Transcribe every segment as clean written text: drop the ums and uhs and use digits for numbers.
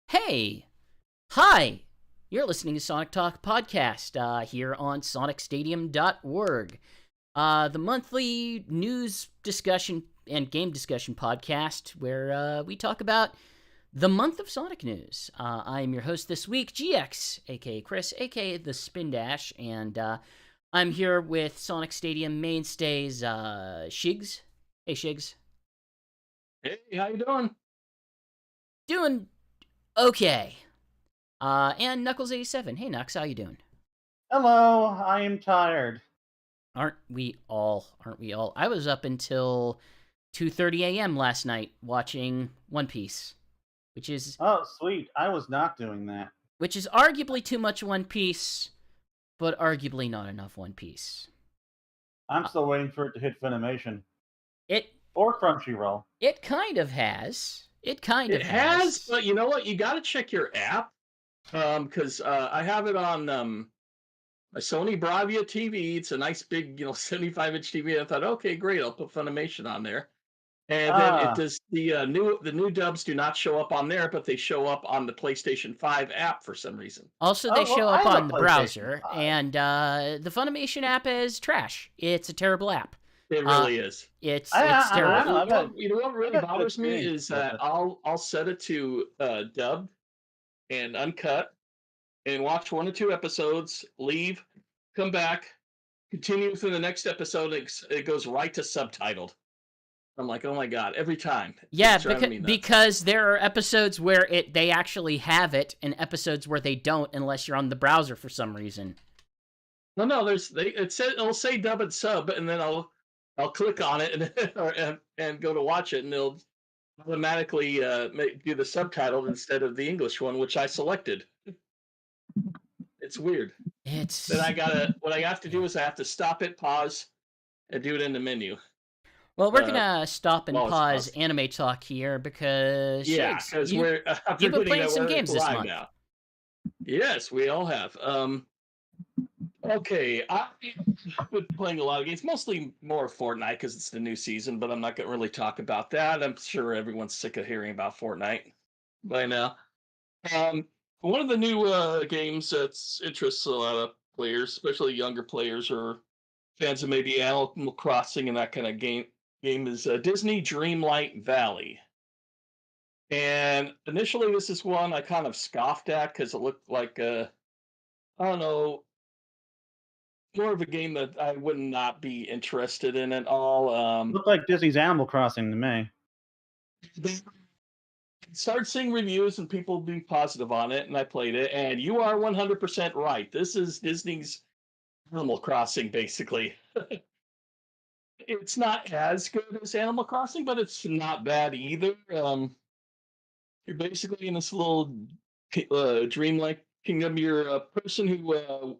Hey, hi, you're listening to Sonic Talk Podcast here on sonicstadium.org, the monthly news discussion and game discussion podcast where we talk about the month of Sonic news. I am your host this week, GX, aka Chris, aka the Spin Dash, and I'm here with Sonic Stadium mainstays, Shigs. Hey, Shigs. Hey, how you doing? Doing okay. And Knuckles87. Hey, Knux, how you doing? Hello, I am tired. Aren't we all? I was up until 2:30 a.m. last night watching One Piece, which is Oh, sweet. I was not doing that. arguably too much One Piece, but arguably not enough One Piece. I'm still waiting for it to hit Funimation. It Or Crunchyroll. It kind of has. It has, but you know what? You got to check your app, because I have it on my Sony Bravia TV. It's a nice big, 75-inch TV. I thought, okay, great, I'll put Funimation on there, and then it does the new dubs do not show up on there, but they show up on the PlayStation 5 app for some reason. Also, they show up on the browser, 5. and the Funimation app is trash. It's a terrible app. It really is. It's terrible. You know what really bothers me is that I'll set it to dubbed and uncut and watch 1 or 2 episodes, leave, come back, continue through the next episode. It goes right to subtitled. I'm like, oh my god, every time. Yeah, because there are episodes where they actually have it, and episodes where they don't, unless you're on the browser for some reason. No, it'll say dub and sub, and then I'll click on it and go to watch it, and it'll automatically do the subtitle instead of the English one, which I selected. It's weird. Then what I have to do is I have to stop it, pause, and do it in the menu. Well, we're gonna stop and pause anime talk here because because you've been playing some games this month. Now. Yes, we all have. Okay, I've been playing a lot of games, mostly more Fortnite because it's the new season, but I'm not going to really talk about that. I'm sure everyone's sick of hearing about Fortnite by now. One of the new games that interests a lot of players, especially younger players or fans of maybe Animal Crossing and that kind of game is Disney Dreamlight Valley. And initially, this is one I kind of scoffed at because it looked like, I don't know, more of a game that I would not be interested in at all. Looked like Disney's Animal Crossing to me. Started seeing reviews and people being positive on it, and I played it, and you are 100% right. This is Disney's Animal Crossing, basically. It's not as good as Animal Crossing, but it's not bad either. You're basically in this little dreamlike kingdom. You're a person who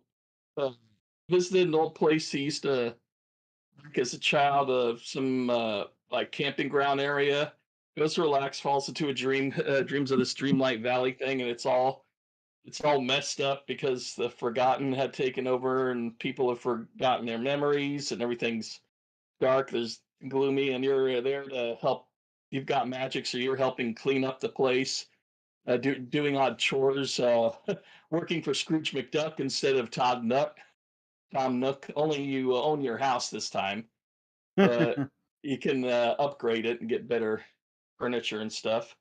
visited an old place he used to, as a child, of some like camping ground area. Goes to relax, falls into a dreams of this Dreamlight Valley thing, and it's all messed up because the Forgotten had taken over, and people have forgotten their memories, and everything's dark. There's gloomy, and you're there to help. You've got magic, so you're helping clean up the place, doing odd chores, working for Scrooge McDuck instead of Tom Nook. Only you own your house this time. You can upgrade it and get better furniture and stuff.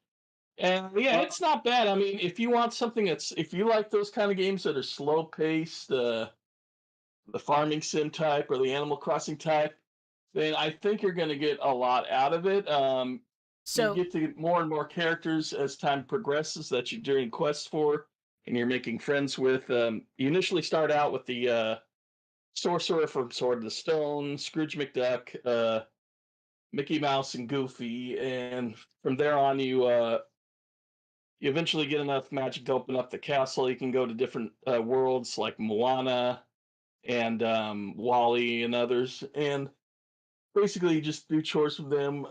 And yeah, it's not bad. I mean, if you want something if you like those kind of games that are slow paced, the farming sim type or the Animal Crossing type, then I think you're going to get a lot out of it. You get to get more and more characters as time progresses that you're doing quests for, and you're making friends with. You initially start out with the Sorcerer from Sword of the Stone, Scrooge McDuck, Mickey Mouse, and Goofy, and from there on, you eventually get enough magic to open up the castle. You can go to different worlds like Moana and Wally and others, and basically you just do chores with them.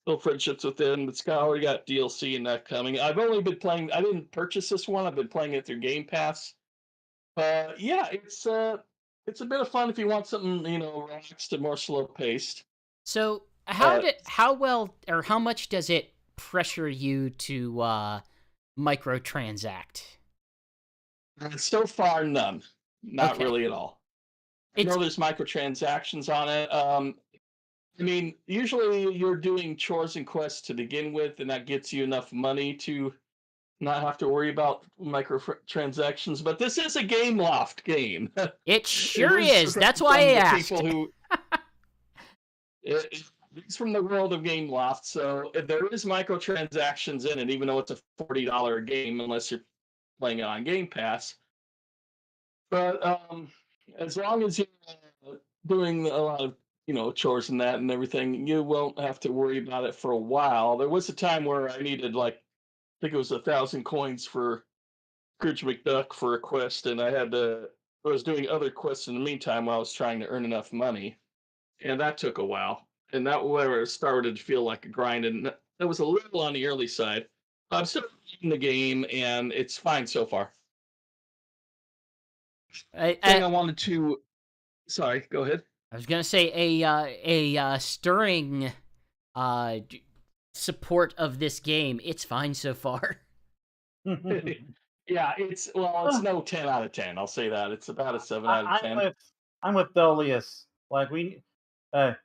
Build friendships with them. It's already got DLC and that coming. I've only been playing. I didn't purchase this one. I've been playing it through Game Pass. Yeah, it's a bit of fun if you want something, relaxed and more slow paced. So how much does it pressure you to microtransact? So far, none. Not Okay. really at all. I It's know there's microtransactions on it. I mean, usually you're doing chores and quests to begin with, and that gets you enough money to not have to worry about microtransactions. But this is a Game Loft game. it It sure is is. That's why I from the asked. people who. It's from the world of Game Loft, so there is microtransactions in it, even though it's a $40 game, unless you're playing it on Game Pass. But as long as you're doing a lot of chores and that and everything, you won't have to worry about it for a while. There was a time where I needed like I think it was 1,000 coins for Scrooge McDuck for a quest, and I was doing other quests in the meantime while I was trying to earn enough money, and that took a while. And that where it started to feel like a grind, and that was a little on the early side. I'm still in the game, and it's fine so far. Thing I I wanted to Sorry, go ahead. I was gonna say a stirring uh support of this game. It's fine so far. Yeah, it's no 10 out of 10. I'll say that. It's about a 7 out of I, 10. I'm with Dolius. Like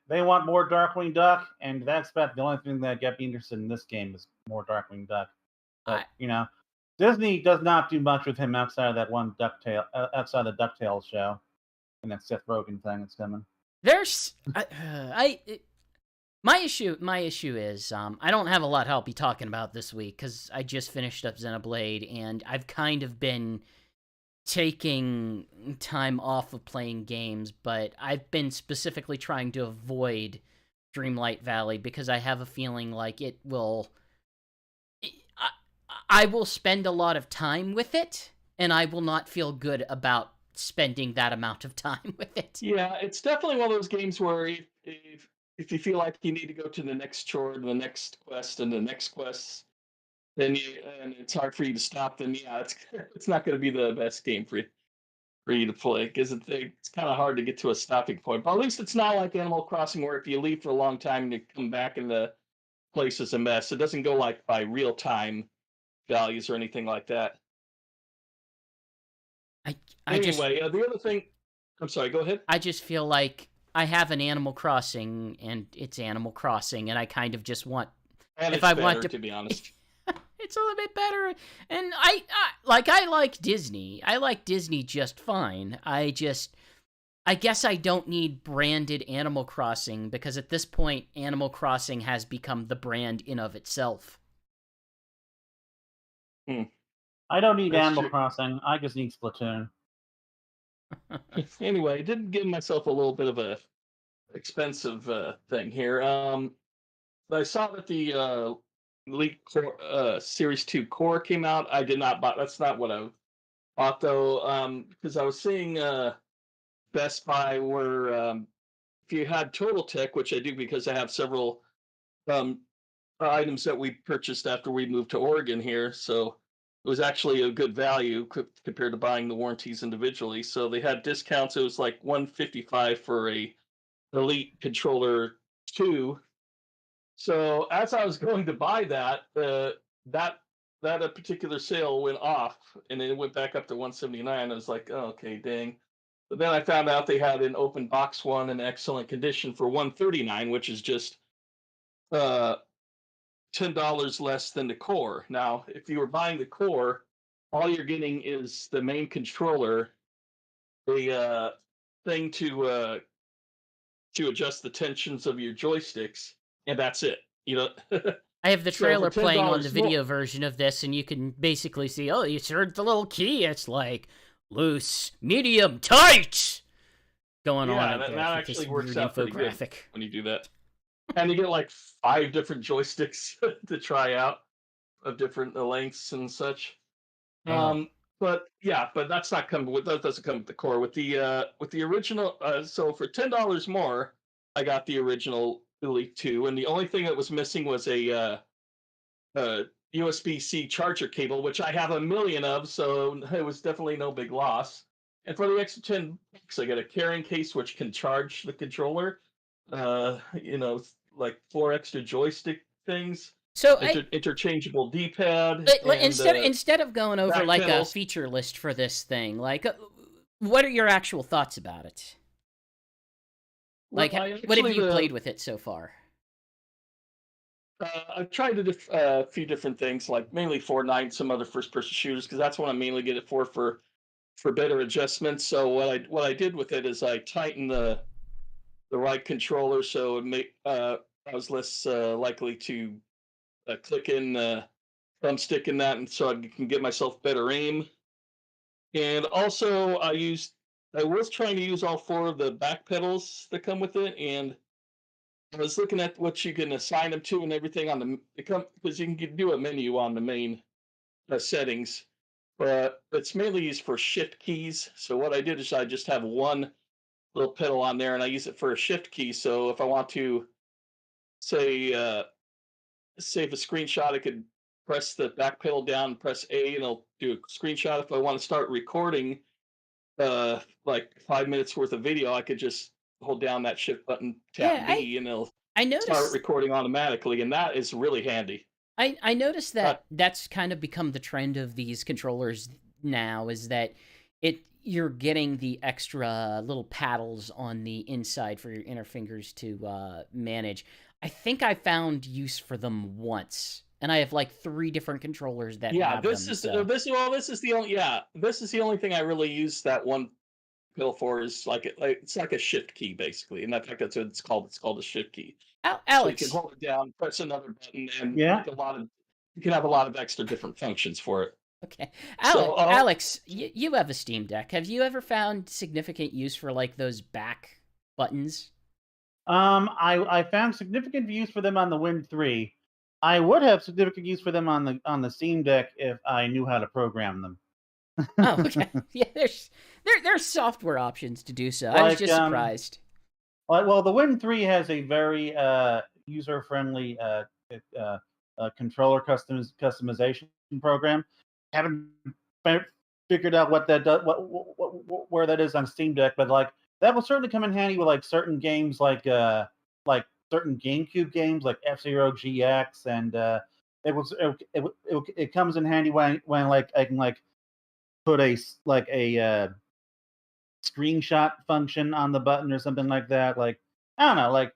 they want more Darkwing Duck, and that's about the only thing that get me interested in this game is more Darkwing Duck. But Disney does not do much with him outside of that one outside the DuckTales show, and that Seth Rogen thing that's coming. There's my issue is I don't have a lot I'll be talking about this week because I just finished up Xenoblade and I've kind of been taking time off of playing games, but I've been specifically trying to avoid Dreamlight Valley because I have a feeling like I will spend a lot of time with it, and I will not feel good about spending that amount of time with it. Yeah, it's definitely one of those games where if you feel like you need to go to the next chore, the next quest, and the next quest, and it's hard for you to stop, then yeah, it's not going to be the best game for you to play because it's kind of hard to get to a stopping point. But at least it's not like Animal Crossing where if you leave for a long time and you come back and the place is a mess. It doesn't go like by real time values or anything like that. Anyway, the other thing. I'm sorry. Go ahead. I just feel like I have an Animal Crossing, and it's Animal Crossing, and I kind of just want. And if it's I better, want to be honest. It's a little bit better, and I like Disney. I like Disney just fine. I guess I don't need branded Animal Crossing because at this point, Animal Crossing has become the brand in of itself. I don't need That's Animal true. Crossing. I just need Splatoon. Anyway, I did give myself a little bit of a expensive thing here. I saw that the Elite Core, Series 2 Core came out. I did not buy. That's not what I bought though, because I was seeing Best Buy where if you had Total Tech, which I do because I have several um, items that we purchased after we moved to Oregon here, so it was actually a good value compared to buying the warranties individually. So they had discounts. It was like $155 for a Elite Controller 2. So as I was going to buy that, that a particular sale went off, and it went back up to 179. I was like, oh, okay, dang. But then I found out they had an open box one in excellent condition for 139, which is just uh, $10 less than the core. Now, if you were buying the core, all you're getting is the main controller, the thing to adjust the tensions of your joysticks, and that's it. I have the So for trailer playing on the $10 more, video version of this, and you can basically see, oh, you heard the little key. It's like loose, medium, tight going yeah, on. that With this actually works weird out pretty good infographic. when you do that. And you get like 5 different joysticks to try out of different lengths and such. Oh. But yeah, but that doesn't come with the core. With the original, so for $10 more, I got the original Elite 2, and the only thing that was missing was a USB-C charger cable, which I have a million of, so it was definitely no big loss. And for the extra $10, I get a carrying case which can charge the controller. Like 4 extra joystick things, So interchangeable D-pad and instead of going over back like a pedals. feature list for this thing, like what are your actual thoughts about it? Like, Well, what have you played with it so far? I've tried a few different things, like mainly Fortnite and some other first-person shooters, because that's what I mainly get it for better adjustments. So what I did with it is I tightened the right controller, so I was less likely to click in thumbstick in that, and so I can get myself better aim. And also, I was trying to use all four of the back pedals that come with it, and I was looking at what you can assign them to and everything on because you can do a menu on the main settings, but it's mainly used for shift keys. So what I did is I just have one little pedal on there, and I use it for a shift key. So if I want to say save a screenshot, I could press the back pedal down, press A, and it'll do a screenshot. If I want to start recording like 5 minutes worth of video, I could just hold down that shift button, Yeah, tap B, and it'll I start noticed recording automatically, and that is really handy. I noticed Uh, that that's kind of become the trend of these controllers now, is that you're getting the extra little paddles on the inside for your inner fingers to manage. I think I found use for them once, and I have like 3 different controllers that yeah, have them. So this is the only thing I really use that one pedal for is it's like a shift key basically, and I think that's what it's called. It's called a shift key. So you can Alex, hold it down, press another button, and Yeah. make you can have a lot of extra different functions for it. okay, So Alex, you have a Steam Deck. Have you ever found significant use for like those back buttons? I found significant use for them on the Win 3. I would have significant use for them on the Steam Deck if I knew how to program them. Oh, okay. Yeah, there's software options to do so. I was just surprised. Well, the Win 3 has a very user-friendly controller customization program. Haven't figured out what that does, where that is on Steam Deck, but like that will certainly come in handy with like certain games, like certain GameCube games, like F-Zero GX, and it comes in handy when like I can like put a screenshot function on the button or something like that. Like I don't know, like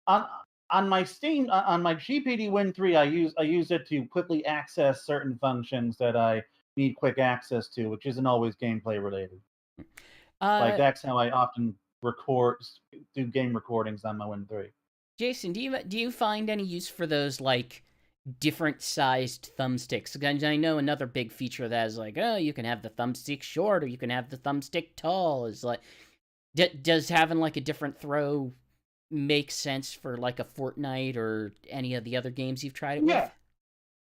on my Steam on my GPD Win 3, I use it to quickly access certain functions that I need quick access to, which isn't always gameplay related. Like that's how I often do game recordings on my Win 3. Jason, do you find any use for those like different sized thumbsticks? Again, I know another big feature that is like, oh, you can have the thumbstick short or you can have the thumbstick tall. Is like, does having like a different throw make sense for like a Fortnite or any of the other games you've tried it with?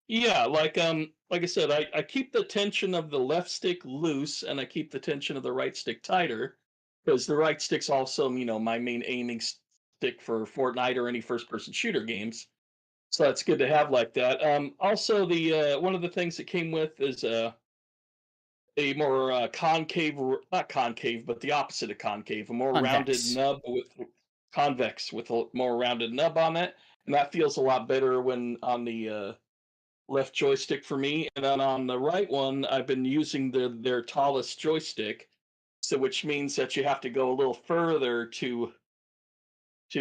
Yeah, like I said, I keep the tension of the left stick loose and I keep the tension of the right stick tighter, because the right stick's also, my main aiming stick for Fortnite or any first person shooter games. So that's good to have like that. Also, the one of the things that came with is a more concave, not concave, but the opposite of concave, a more rounded Convex. nub with convex with a more rounded nub on it, and that feels a lot better when on the left joystick for me. And then on the right one, I've been using their tallest joystick, so which means that you have to go a little further to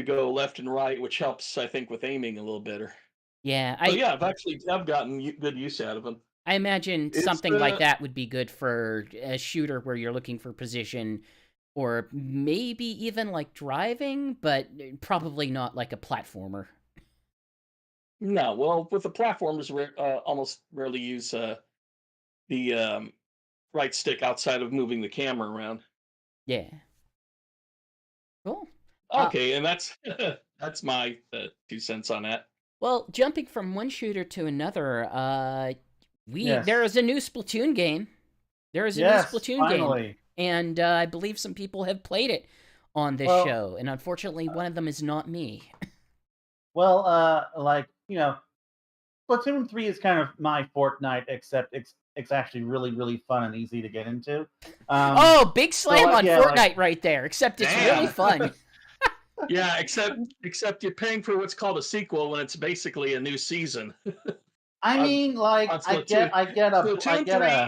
go left and right, which helps, I think, with aiming a little better. Yeah, So yeah, I've gotten good use out of them. I imagine It's something like that would be good for a shooter where you're looking for position, or maybe even like driving, but probably not like a platformer. No, well, with the platformers, we almost rarely use the right stick outside of moving the camera around. Yeah. Cool. Okay, and that's that's my 2 cents on that. Well, jumping from one shooter to another, Yes. there is a new Splatoon game. There is a new Splatoon finally. game, and I believe some people have played it on this show, and unfortunately, one of them is not me. Well, Splatoon 3 is kind of my Fortnite, except it's actually really, really fun and easy to get into. Big slam on Fortnite right there, except it's really fun. Yeah, except you're paying for what's called a sequel when it's basically a new season. I on, mean, like, on Splatoon. I Splatoon get 3 a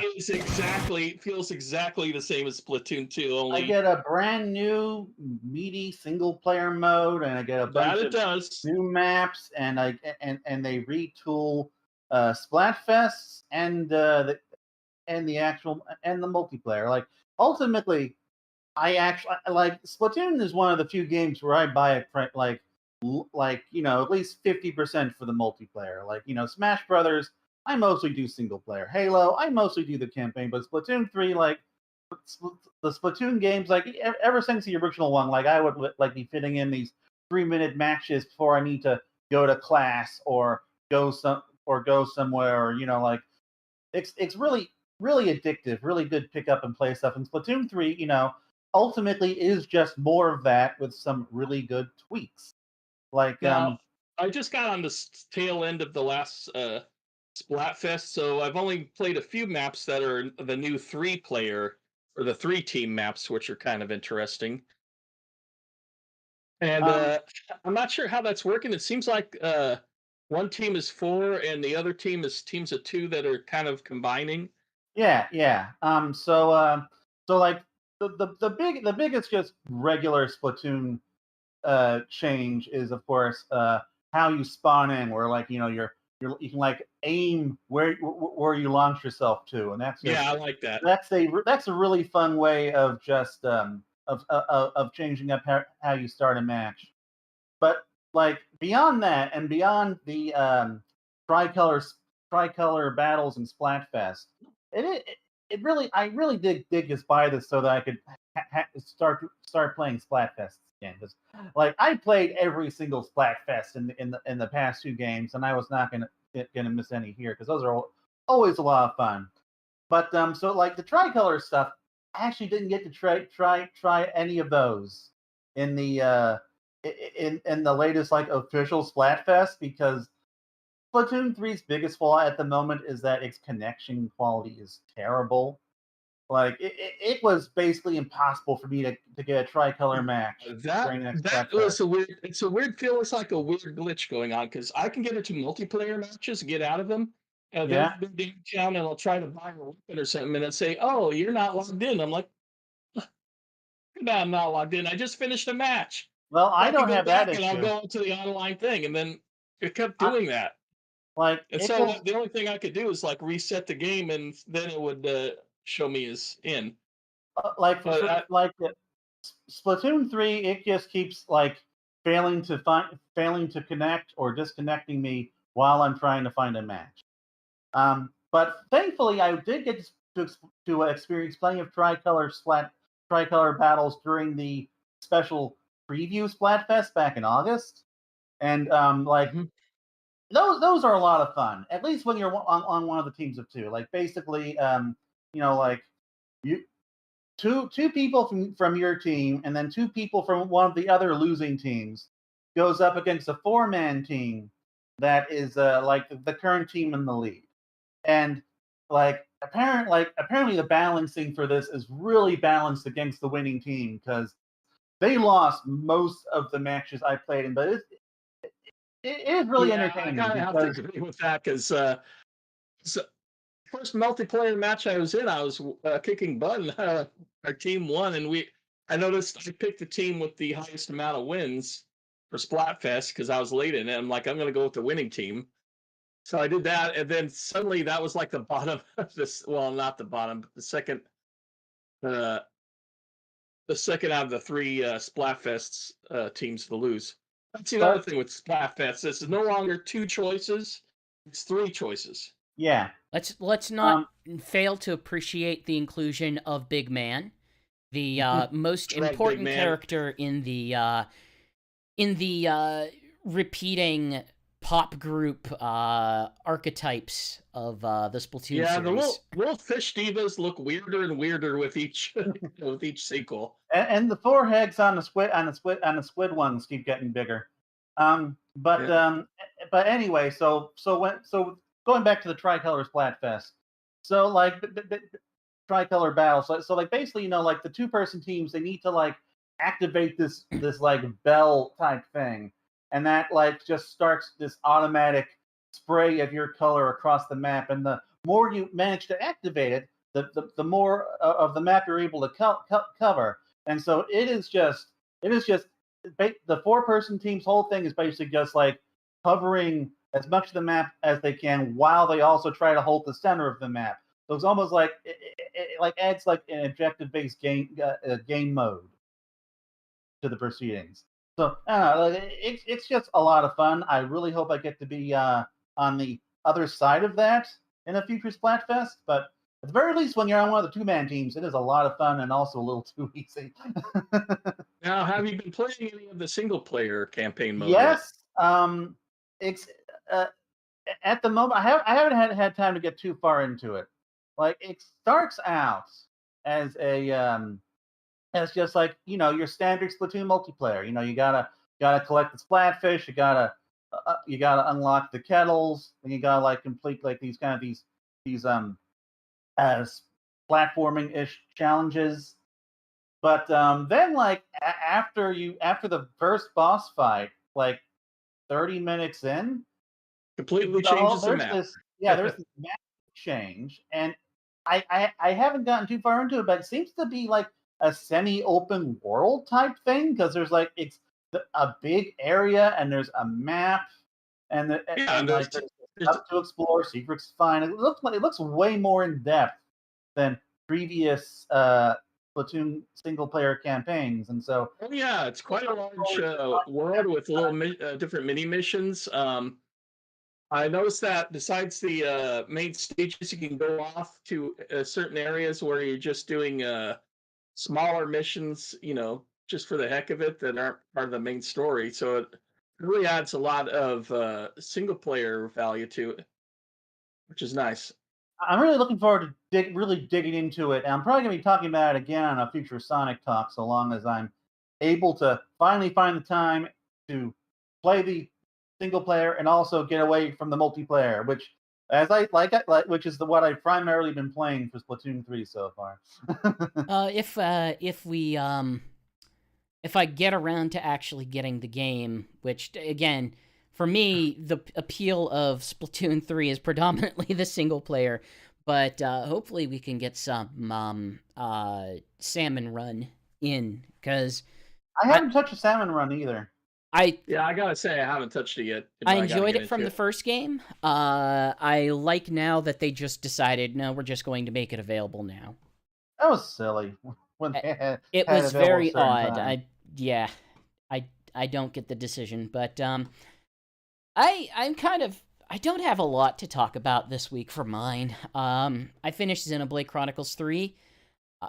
feels exactly the same as Splatoon 2, I only get a brand new meaty single player mode, and I get a that bunch it of does. new maps, and they retool Splatfests and the actual and the multiplayer. Like, ultimately, I actually like Splatoon is one of the few games where I buy it at least 50% for the multiplayer. Like, Smash Brothers, I mostly do single player. Halo, I mostly do the campaign, but Splatoon 3, like, the Splatoon games, like, ever since the original one, like, I would like be fitting in these 3-minute matches before I need to go to class or go somewhere, or like, it's really addictive, really good pick up and play stuff. And Splatoon 3, ultimately is just more of that with some really good tweaks. Like, Now, I just got on the tail end of the last Splatfest, so I've only played a few maps that are the new 3-player or the 3-team maps, which are kind of interesting. And um, I'm not sure how that's working. It seems like one team is 4 and the other team is teams of 2 that are kind of combining. yeah. So like the biggest just regular Splatoon change is, of course, how you spawn in, where, like, you can, like, aim where you launch yourself to, and Yeah, I like that. that's a really fun way of just of changing up how you start a match. But, like, beyond that, and beyond the tricolor tricolor battles and Splatfest, it really I really did just buy this so that I could start playing Splatfest again. Because, like, I played every single Splatfest in the past 2 games, and I was not gonna miss any here, because those are always a lot of fun. But so, like, the tricolor stuff, I actually didn't get to try any of those in the in the latest, like, official Splatfest, because Splatoon 3's biggest flaw at the moment is that its connection quality is terrible. Like, it was basically impossible for me to get a tricolor match That during that that Splatfest. was a weird. It's a weird feel. It's like a weird glitch going on because I can get into multiplayer matches, get out of them, and then Yeah. I'll go downtown and I'll try to buy a weapon or something, and it say, "Oh, you're not logged in." I'm like, "No, I'm not logged in. I just finished a match." Well, So I I can don't go have that back and I'll issue. go into the online thing, and then it kept I, doing that. like, And it so just the only thing I could do is like reset the game, and then it would show me as in. like But Splatoon 3, it just keeps, like, failing to connect or disconnecting me while I'm trying to find a match. But thankfully, I did get to experience plenty of tricolor battles during the special preview Splatfest back in August, and like, Mhm. those are a lot of fun. At least when you're on one of the teams of 2. Like, basically, like, you two people from your team, and then 2 people from one of the other losing teams goes up against a 4-man team that is, like, the current team in the lead. And, like, apparently the balancing for this is really balanced against the winning team, because they lost most of the matches I played in, but it is really Yeah, I entertaining kind of have to because agree with that because so first multiplayer match I was in, I was kicking butt, and our team won. And I noticed I picked the team with the highest amount of wins for Splatfest because I was late in it. I'm like, I'm going to go with the winning team. So I did that, and then suddenly that was like the bottom of this. Well, not the bottom, but uh, the second out of the 3 Splatfests teams to lose. That's the other but thing with Splatfest. This is no longer 2 choices; it's 3 choices. yeah. Let's not um fail to appreciate the inclusion of Big Man, the most Shrug, big important man. character in the repeating pop group archetypes of the Splatoon Yeah, the series. little fish divas look weirder and weirder with each with each sequel. and the foreheads on the squid ones keep getting bigger. um but Yeah. um but anyway, so going back to the tricolor Splatfest, so, like, the tricolor battles. So, like, basically, like, the 2-person teams, they need to, like, activate this like bell type thing, and that like just starts this automatic spray of your color across the map. And the more you manage to activate it, the more of the map you're able to cover. And so it is just the 4-person team's whole thing is basically just like covering as much of the map as they can while they also try to hold the center of the map. So it's almost like it like adds like an objective-based game mode to the proceedings. So I don't know, it's just a lot of fun. I really hope I get to be on the other side of that in a future Splatfest. But at the very least, when you're on one of the 2-man teams, it is a lot of fun and also a little too easy. Now, have you been playing any of the single-player campaign mode yet? Yes, it's at the moment I haven't had time to get too far into it. Like it starts out as a as just like your standard Splatoon multiplayer. You gotta collect the splatfish. You gotta unlock the kettles. And you gotta like complete like these as platforming ish challenges. But then like after the first boss fight, like 30 minutes in, Completely changes the there's map. there's this massive change, and I haven't gotten too far into it, but it seems to be like a semi-open world type thing because there's like a big area and there's a map and like there's stuff to explore, secrets to find. It looks way more in depth than previous Splatoon single player campaigns, and so Oh yeah, it's quite a large world with little different mini missions. I noticed that besides the main stages, you can go off to certain areas where you're just doing smaller missions, just for the heck of it, that aren't part of the main story. So it really adds a lot of single player value to it, which is nice. I'm really looking forward to really digging into it. And I'm probably going to be talking about it again on a future Sonic Talk, so long as I'm able to finally find the time to play the single player and also get away from the multiplayer, which which is what I've primarily been playing for Splatoon 3 so far. If I get around to actually getting the game, which again, for me, the appeal of Splatoon 3 is predominantly the single player, but hopefully we can get some Salmon Run in, because I haven't touched a Salmon Run either. I gotta say I haven't touched it yet. I enjoyed it from the first game. I like now that they just decided, no, we're just going to make it available now. That was silly. When it was very odd. I don't get the decision, but I don't have a lot to talk about this week for mine. I finished Xenoblade Chronicles 3.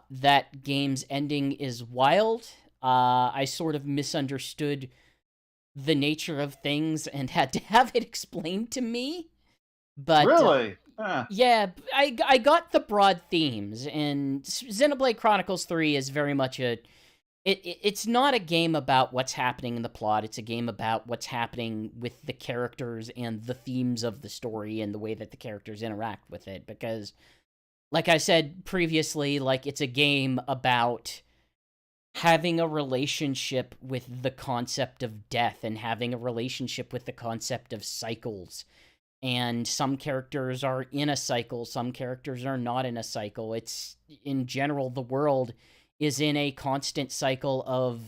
That game's ending is wild. I sort of misunderstood the nature of things and had to have it explained to me. But really? Yeah, I got the broad themes, and Xenoblade Chronicles 3 is very much it's not a game about what's happening in the plot. It's a game about what's happening with the characters and the themes of the story and the way that the characters interact with it. Because, like I said previously, like it's a game about having a relationship with the concept of death and having a relationship with the concept of cycles. And some characters are in a cycle, some characters are not in a cycle. It's, in general, the world is in a constant cycle of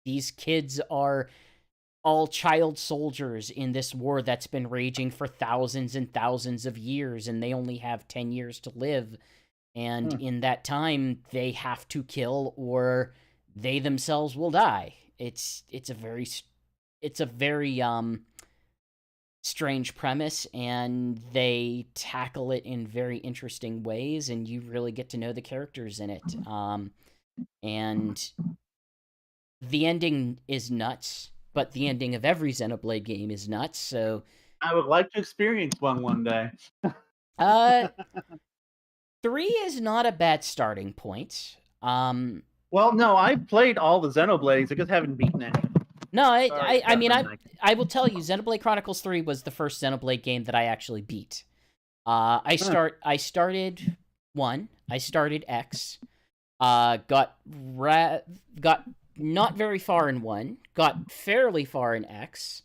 these kids are all child soldiers in this war that's been raging for thousands and thousands of years, and they only have 10 years to live. And in that time, they have to kill or they themselves will die. It's a very strange premise, and they tackle it in very interesting ways, and you really get to know the characters in it. And the ending is nuts, but the ending of every Xenoblade game is nuts, so I would like to experience one day. 3 is not a bad starting point. Well, no, I've played all the Xenoblades. I just haven't beaten any. No, I will tell you, Xenoblade Chronicles 3 was the first Xenoblade game that I actually beat. I started 1, I started X, got not very far in 1, got fairly far in X,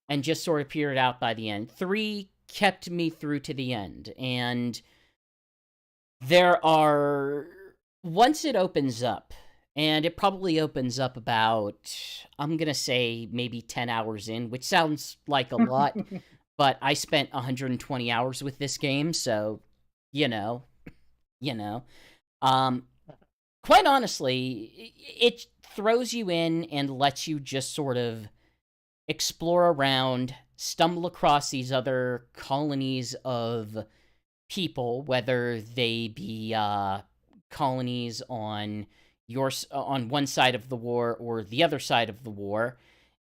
and just sort of petered out by the end. 3 kept me through to the end, and once it opens up, and it probably opens up about, I'm going to say maybe 10 hours in, which sounds like a lot, but I spent 120 hours with this game, so, you know. Quite honestly, it throws you in and lets you just sort of explore around, stumble across these other colonies of people, whether they be colonies on one side of the war or the other side of the war,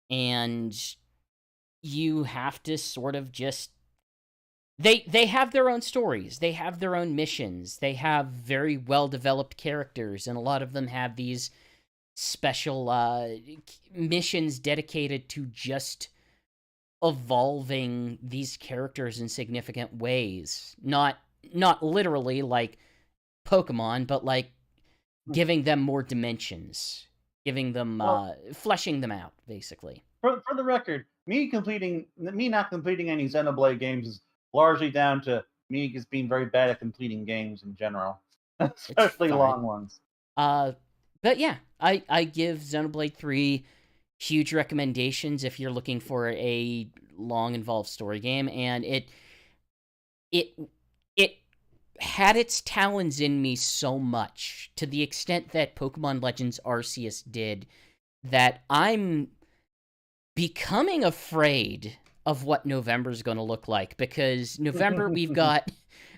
and you have to sort of just they have their own stories, they have their own missions, they have very well developed characters, and a lot of them have these special missions dedicated to just evolving these characters in significant ways. Not literally like Pokemon, but like giving them more dimensions, giving them fleshing them out, basically. For the record, me not completing any Xenoblade games is largely down to me just being very bad at completing games in general, especially long ones. But yeah, I give Xenoblade 3 huge recommendations if you're looking for a long, involved story game, and it had its talons in me so much, to the extent that Pokemon Legends Arceus did, that I'm becoming afraid of what November's going to look like, because November we've got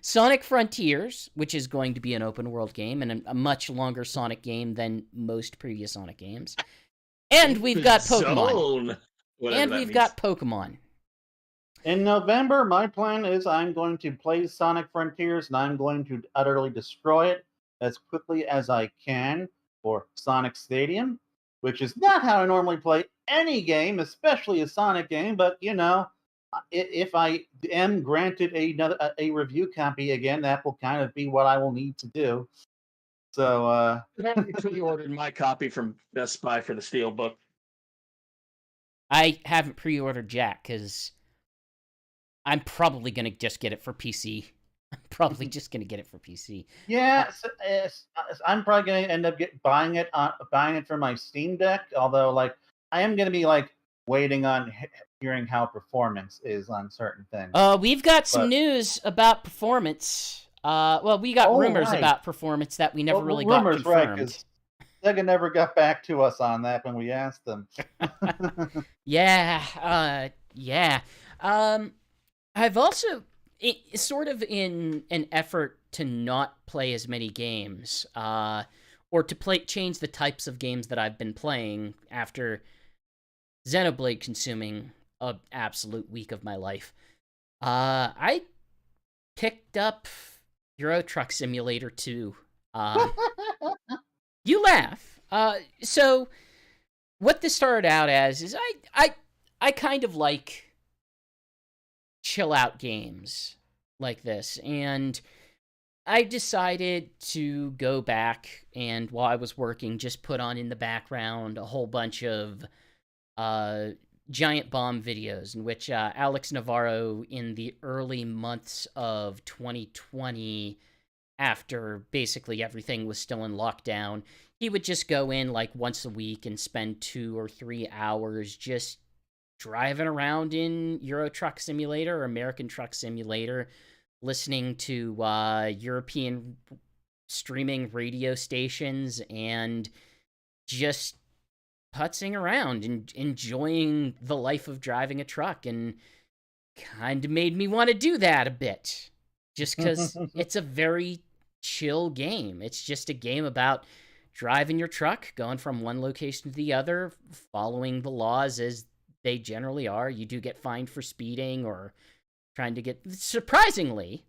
Sonic Frontiers, which is going to be an open world game and a much longer Sonic game than most previous Sonic games. And we've got Pokemon. Got Pokemon. In November, my plan is I'm going to play Sonic Frontiers, and I'm going to utterly destroy it as quickly as I can for Sonic Stadium, which is not how I normally play any game, especially a Sonic game. But, if I am granted a review copy again, that will kind of be what I will need to do. So, I pre-ordered my copy from Best Buy for the Steelbook. I haven't pre-ordered Jack because I'm probably going to just get it for PC. Yeah, I'm probably going to end up buying it for my Steam Deck. Although, I am going to be waiting on hearing how performance is on certain things. We've got some news about performance. We got rumors about performance that we never really got confirmed. Right, 'cause Sega never got back to us on that when we asked them. Yeah. I've also, sort of in an effort to not play as many games, or to change the types of games that I've been playing after Xenoblade consuming an absolute week of my life, I picked up Euro Truck Simulator 2. You laugh. So what this started out as is I kind of like chill out games like this, and I decided to go back and, while I was working, just put on in the background a whole bunch of Giant Bomb videos in which Alex Navarro, in the early months of 2020, after basically everything was still in lockdown, he would just go in once a week and spend 2 or 3 hours just driving around in Euro Truck Simulator or American Truck Simulator, listening to European streaming radio stations, and just putzing around and enjoying the life of driving a truck, and kind of made me want to do that a bit, just because it's a very chill game. It's just a game about driving your truck, going from one location to the other, following the laws as they generally are. You do get fined for speeding or trying to get... Surprisingly,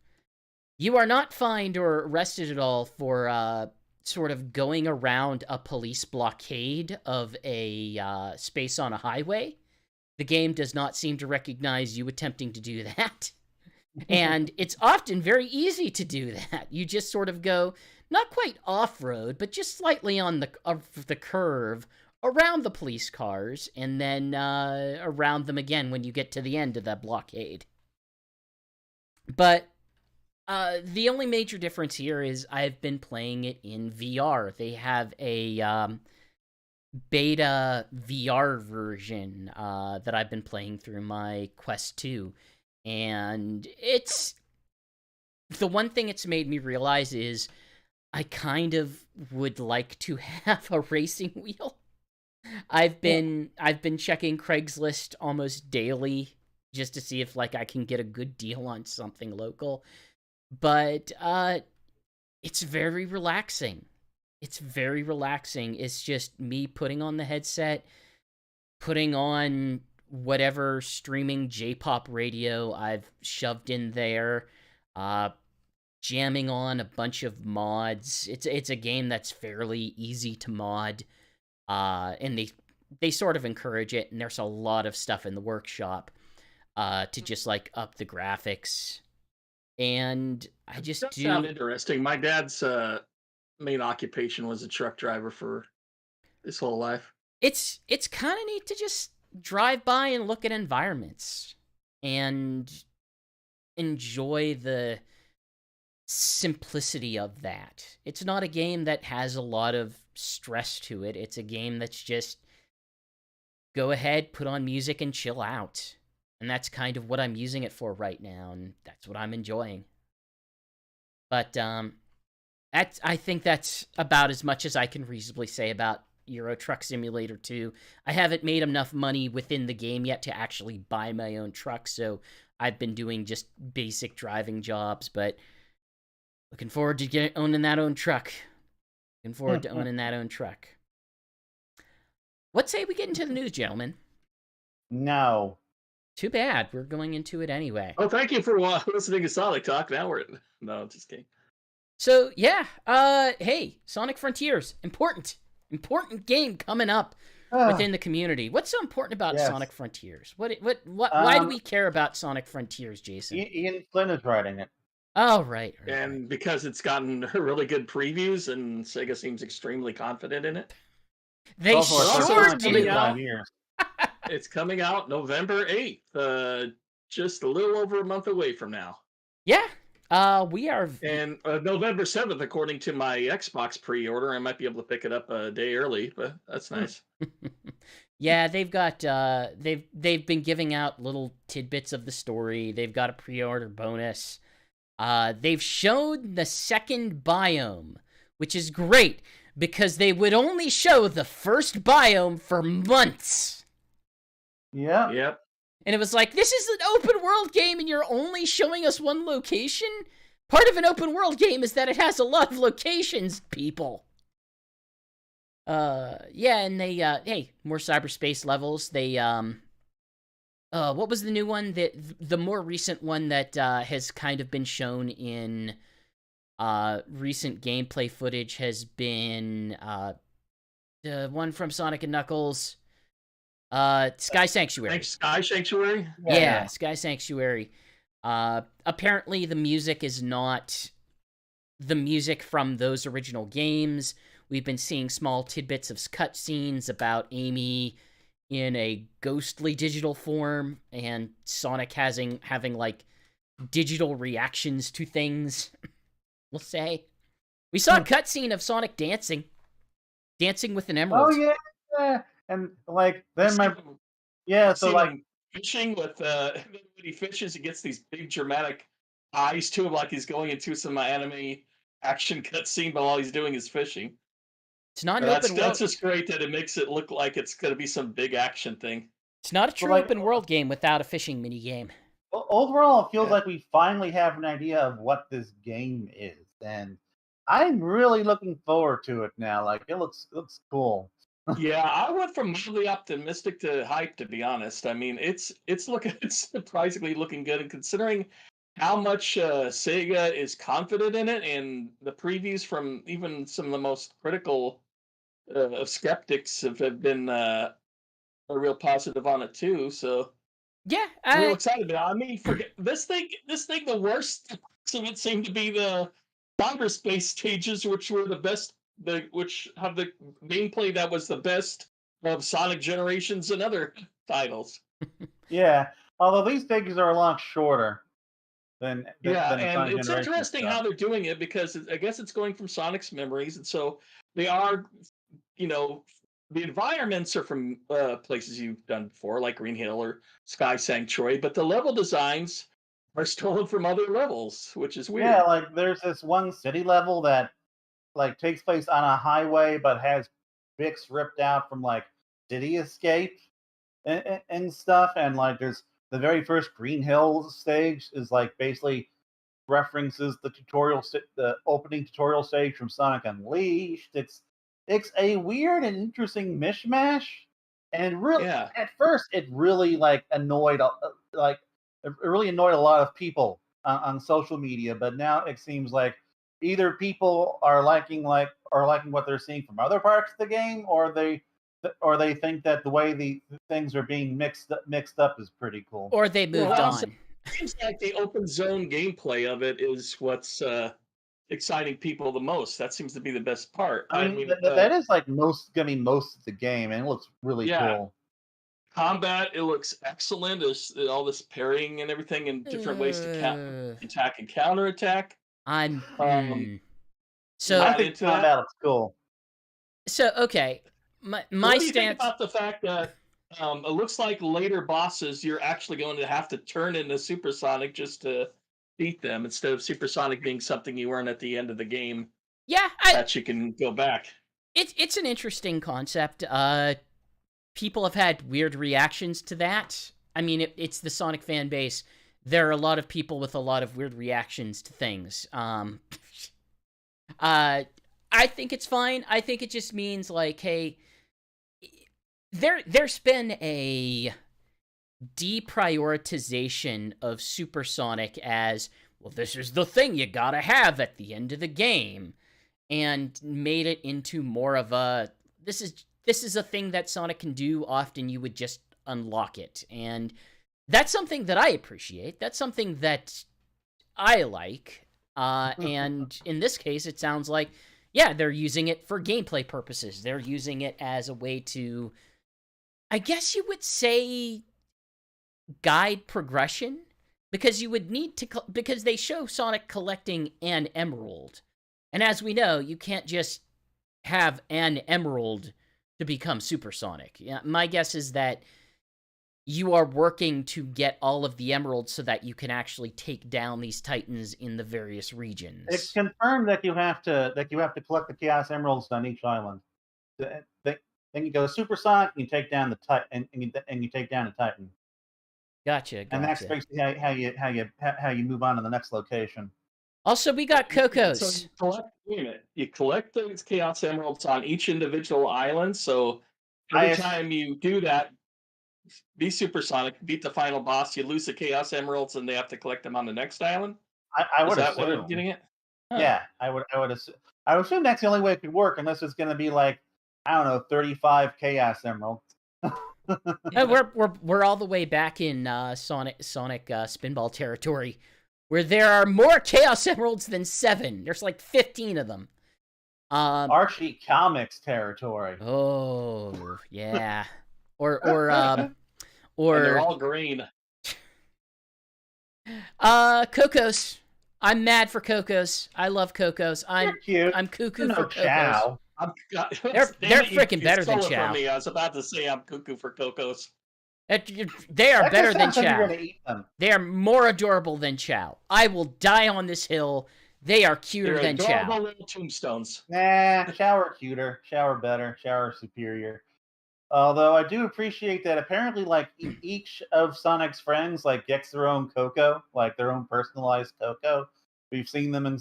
you are not fined or arrested at all for sort of going around a police blockade of a space on a highway. The game does not seem to recognize you attempting to do that. And it's often very easy to do that. You just sort of go, not quite off-road, but just slightly on the curve around the police cars, and then around them again when you get to the end of that blockade. But the only major difference here is I've been playing it in VR. They have a beta VR version that I've been playing through my Quest 2. And it's... The one thing it's made me realize is I kind of would like to have a racing wheel. I've been checking Craigslist almost daily just to see if like I can get a good deal on something local. But it's very relaxing. It's very relaxing. It's just me putting on the headset, putting on whatever streaming J-pop radio I've shoved in there, jamming on a bunch of mods. It's a game that's fairly easy to mod, and they sort of encourage it, and there's a lot of stuff in the workshop to just like up the graphics. And I just That sounds interesting. My dad's main occupation was a truck driver for his whole life. It's kind of neat to just drive by and look at environments and enjoy the simplicity of that. It's not a game that has a lot of stress to it. It's a game that's just go ahead, put on music, and chill out. And that's kind of what I'm using it for right now, and that's what I'm enjoying. But I think that's about as much as I can reasonably say about Euro Truck Simulator 2. I haven't made enough money within the game yet to actually buy my own truck, so I've been doing just basic driving jobs, but looking forward to owning that own truck. Looking forward to owning that own truck. What say we get into the news, gentlemen? No. Too bad. We're going into it anyway. Oh, thank you for listening to Sonic Talk. Now we're... No, just kidding. So, yeah. Hey, Sonic Frontiers. Important game coming up within the community. What's so important about Sonic Frontiers? Why do we care about Sonic Frontiers, Jason? Ian Flynn is writing it. Oh, right. And because it's gotten really good previews, and Sega seems extremely confident in it. They sure do. It's coming out November 8th, just a little over a month away from now. Yeah, we are... And November 7th, according to my Xbox pre-order. I might be able to pick it up a day early, but that's nice. Yeah, they've got, they've been giving out little tidbits of the story. They've got a pre-order bonus. They've shown the second biome, which is great, because they would only show the first biome for months. Yeah. Yep. And it was like, this is an open world game and you're only showing us one location? Part of an open world game is that it has a lot of locations, people. Yeah, and they, hey, more cyberspace levels. They, what was the new one? The more recent one that, has kind of been shown in, recent gameplay footage has been, the one from Sonic and Knuckles. Sky Sanctuary. Sky Sanctuary? Yeah, Sky Sanctuary. Apparently the music is not the music from those original games. We've been seeing small tidbits of cutscenes about Amy in a ghostly digital form, and Sonic having like digital reactions to things, we'll say. We saw a cutscene of Sonic dancing with an emerald. Oh, yeah. And like then so like fishing with when he fishes, he gets these big dramatic eyes to him, like he's going into some anime action cutscene, but all he's doing is fishing. It's not an open world. That's just great that it makes it look like it's going to be some big action thing. It's not a true open world game without a fishing mini game. Overall, it feels like we finally have an idea of what this game is, and I'm really looking forward to it now. Like it looks cool. Yeah, I went from mildly optimistic to hype, to be honest. I mean, it's surprisingly looking good, and considering how much Sega is confident in it, and the previews from even some of the most critical of skeptics have been a real positive on it too. So yeah, I'm real excited about it. I mean, forget this thing. The worst of it seemed to be the cyberspace stages, which were the best. Which have the gameplay that was the best of Sonic Generations and other titles. Yeah, although these figures are a lot shorter Yeah, than the and Sonic it's Generation interesting stuff. how they're doing it because I guess it's going from Sonic's memories, and so they are, you know, the environments are from places you've done before, like Green Hill or Sky Sanctuary, but the level designs are stolen from other levels, which is Yeah, weird. like there's this one city level that like takes place on a highway, but has bits ripped out from like City Escape and stuff. And like there's the very first Green Hill stage is like basically references the opening tutorial stage from Sonic Unleashed. It's a weird and interesting mishmash, and really Yeah, at first it really like like it really annoyed a lot of people on social media. But now it seems like either people are liking what they're seeing from other parts of the game, or they think that the way the things are being mixed up is pretty cool. Or they well, moved also, on. it seems like the open zone gameplay of it is what's exciting people the most. That seems to be the best part. I I mean, mean, that is like gonna be most of the game, and it looks really yeah, cool. combat, it looks excellent. There's all this parrying and everything, and different ways to Uh, attack and counterattack. I'm Um, you're so I not think into that? combat looks cool. okay. My What do you think stance. about the fact that it looks like later bosses you're actually going to have to turn into Supersonic just to beat them instead of Supersonic being something you earn at the end of the game Yeah, that you can go back? it's an interesting concept. People have had weird reactions to that. I mean, it's the Sonic fan base. There are a lot of people with a lot of weird reactions to things. I think it's fine. I think it just means like, hey, there's been a deprioritization of Supersonic as, well, this is the thing you gotta have at the end of the game, and made it into more of a, this is a thing that Sonic can do. Often you would just unlock it, and that's something that I appreciate. That's something that I like. And in this case, it sounds like, yeah, they're using it for gameplay purposes. They're using it as a way to, I guess you would say, guide progression, because you would need to, because they show Sonic collecting an emerald, and as we know, you can't just have an emerald to become supersonic. Yeah, my guess is that you are working to get all of the emeralds so that you can actually take down these titans in the various It's regions. confirmed that you have to collect the Chaos Emeralds on each island. Then you go Supersonic, and you take down the Titan, and you take down a Titan, Gotcha, and that's gotcha. basically how you move on to the next location. Also, we got So Cocos. you collect, wait a minute, you collect those Chaos Emeralds on each individual island. So I every ass- time you do that, be Supersonic, beat the final boss, you lose the Chaos Emeralds, and they have to collect them on the next island. I Is would that what I'm assume. getting at? Huh. Yeah, I would assume that's the only way it could work, unless it's going to be like, I don't know, 35 Chaos Emeralds. We're all the way back in Sonic Spinball territory, where there are more Chaos Emeralds than 7. There's like 15 of them. Archie Comics territory. Oh yeah, or And they're all green. Cocos. I'm mad for Cocos. I love Cocos. You're cute. I'm cuckoo You're for no Cocos. Chow. They're freaking better than stole it Chow. from me. I was about to say I'm cuckoo for Cocos. They are That better just than sounds like you're Chow. going to eat them. They are more adorable than Chow. I will die on this hill. They are cuter They're than adorable Chow. little tombstones. Nah, shower cuter, shower better, shower superior. Although I do appreciate that apparently, like each of Sonic's friends, like gets their own Coco, like their own personalized Coco. We've seen them in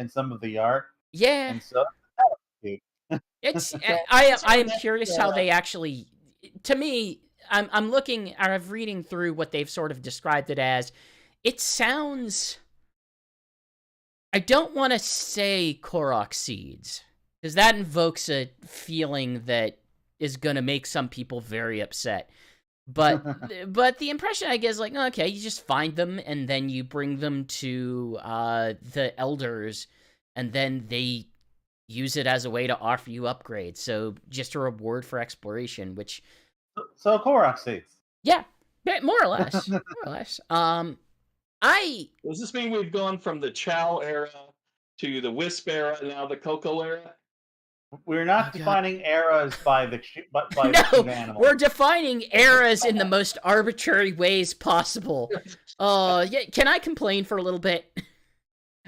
some of the art, Yeah, and so that was cute. it's So I am that's curious how they actually. To me, I'm looking. I'm reading through what they've sort of described it as. It sounds. I don't want to say Korok seeds, because that invokes a feeling that is going to make some people very upset. But the impression I get is like, okay, you just find them and then you bring them to the elders, and then they use it as a way to offer you upgrades. So just a reward for exploration, which So Korok seeds. yeah, more or less, more or less. Does this mean we've gone from the Chow era to the Wisp era and now the Cocoa era? We're not defining eras by the no, animal. we're defining eras in the most arbitrary ways possible. Yeah, can I complain for a little bit?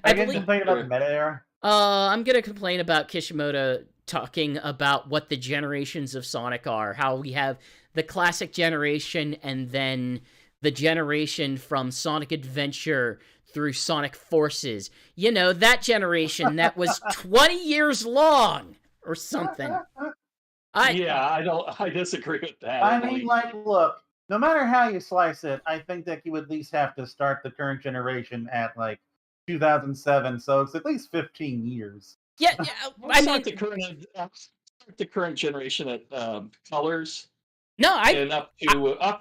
I can complain about the meta era. I'm gonna complain about Kishimoto talking about what the generations of Sonic are. How we have the classic generation and then the generation from Sonic Adventure through Sonic Forces. You know, that generation that was 20 years long or something. I disagree with that. I mean, like, look, no matter how you slice it, I think that you would at least have to start the current generation at like 2007, so it's at least 15 years. Yeah, I mean, the current generation at Colors. No, up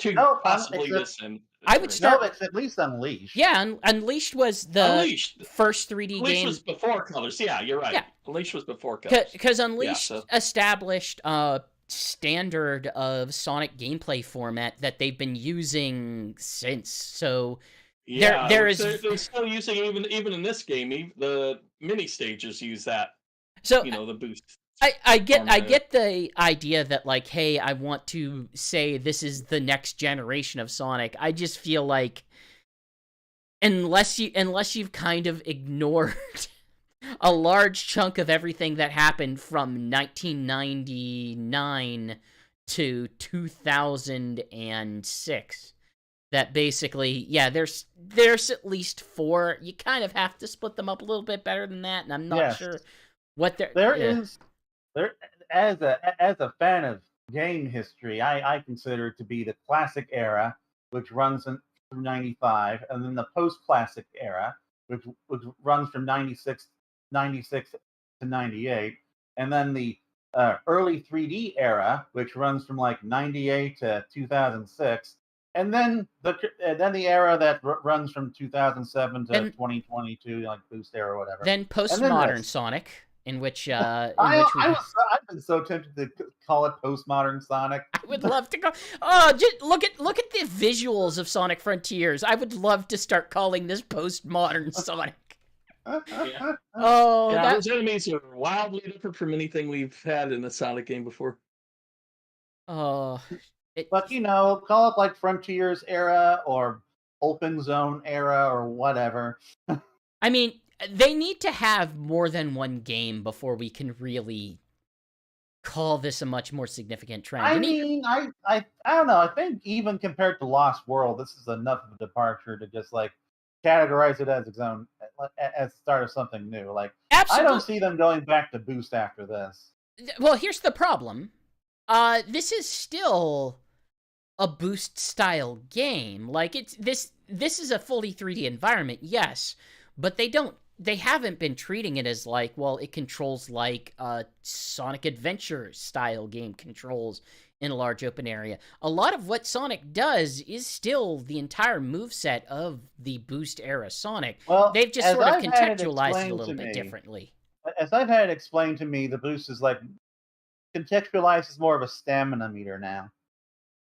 to possibly this. And I would start. No, it's at least Unleashed. Yeah, Unleashed was the first 3D game. Unleashed was before Colors. Yeah, you're right. Yeah. Unleashed was before Colors. Because Unleashed established a standard of Sonic gameplay format that they've been using since. So yeah, they're still using even in this game. The mini stages use that. So the boost. I get the idea that, like, hey, I want to say this is the next generation of Sonic. I just feel like unless you've kind of ignored a large chunk of everything that happened from 1999 to 2006, that basically, yeah, there's at least 4. You kind of have to split them up a little bit better than that, and I'm not sure what there is. There, as a fan of game history, I consider it to be the classic era, which runs through 95, and then the post-classic era, which runs from 96 to 98, and then the early 3D era, which runs from like 98 to 2006, and then the era that runs from 2007 to 2022, like Boost era or whatever. Then postmodern Sonic. In which, I've been so tempted to call it postmodern Sonic. I would love to go. Oh, just look at the visuals of Sonic Frontiers. I would love to start calling this postmodern Sonic. Yeah. Oh, those enemies are wildly different from anything we've had in a Sonic game before. Oh, but call it like Frontiers era or Open Zone era or whatever. I mean, they need to have more than one game before we can really call this a much more significant trend. I mean, I don't know. I think even compared to Lost World, this is enough of a departure to just like categorize it as its own, as start of something new. Like, absolutely. I don't see them going back to Boost after this. Well, here's the problem. This is still a Boost style game. Like, this is a fully 3D environment, yes, but they haven't been treating it as like, well, it controls like a Sonic Adventure style game controls in a large open area. A lot of what Sonic does is still the entire moveset of the Boost era Sonic. Well, they've just sort of contextualized it a little bit differently. As I've had it explained to me, the Boost is like contextualized as more of a stamina meter now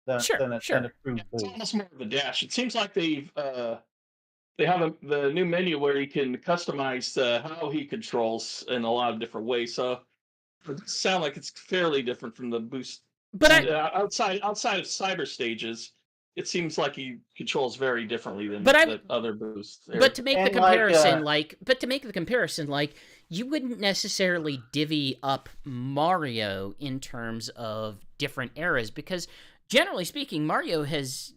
than a true boost. It's almost more of a dash. It seems like they have the new menu where you can customize how he controls in a lot of different ways. So it sounds like it's fairly different from the Boost. But outside of cyber stages, it seems like he controls very differently than the other Boosts. But to make the comparison, you wouldn't necessarily divvy up Mario in terms of different eras, because generally speaking, Mario has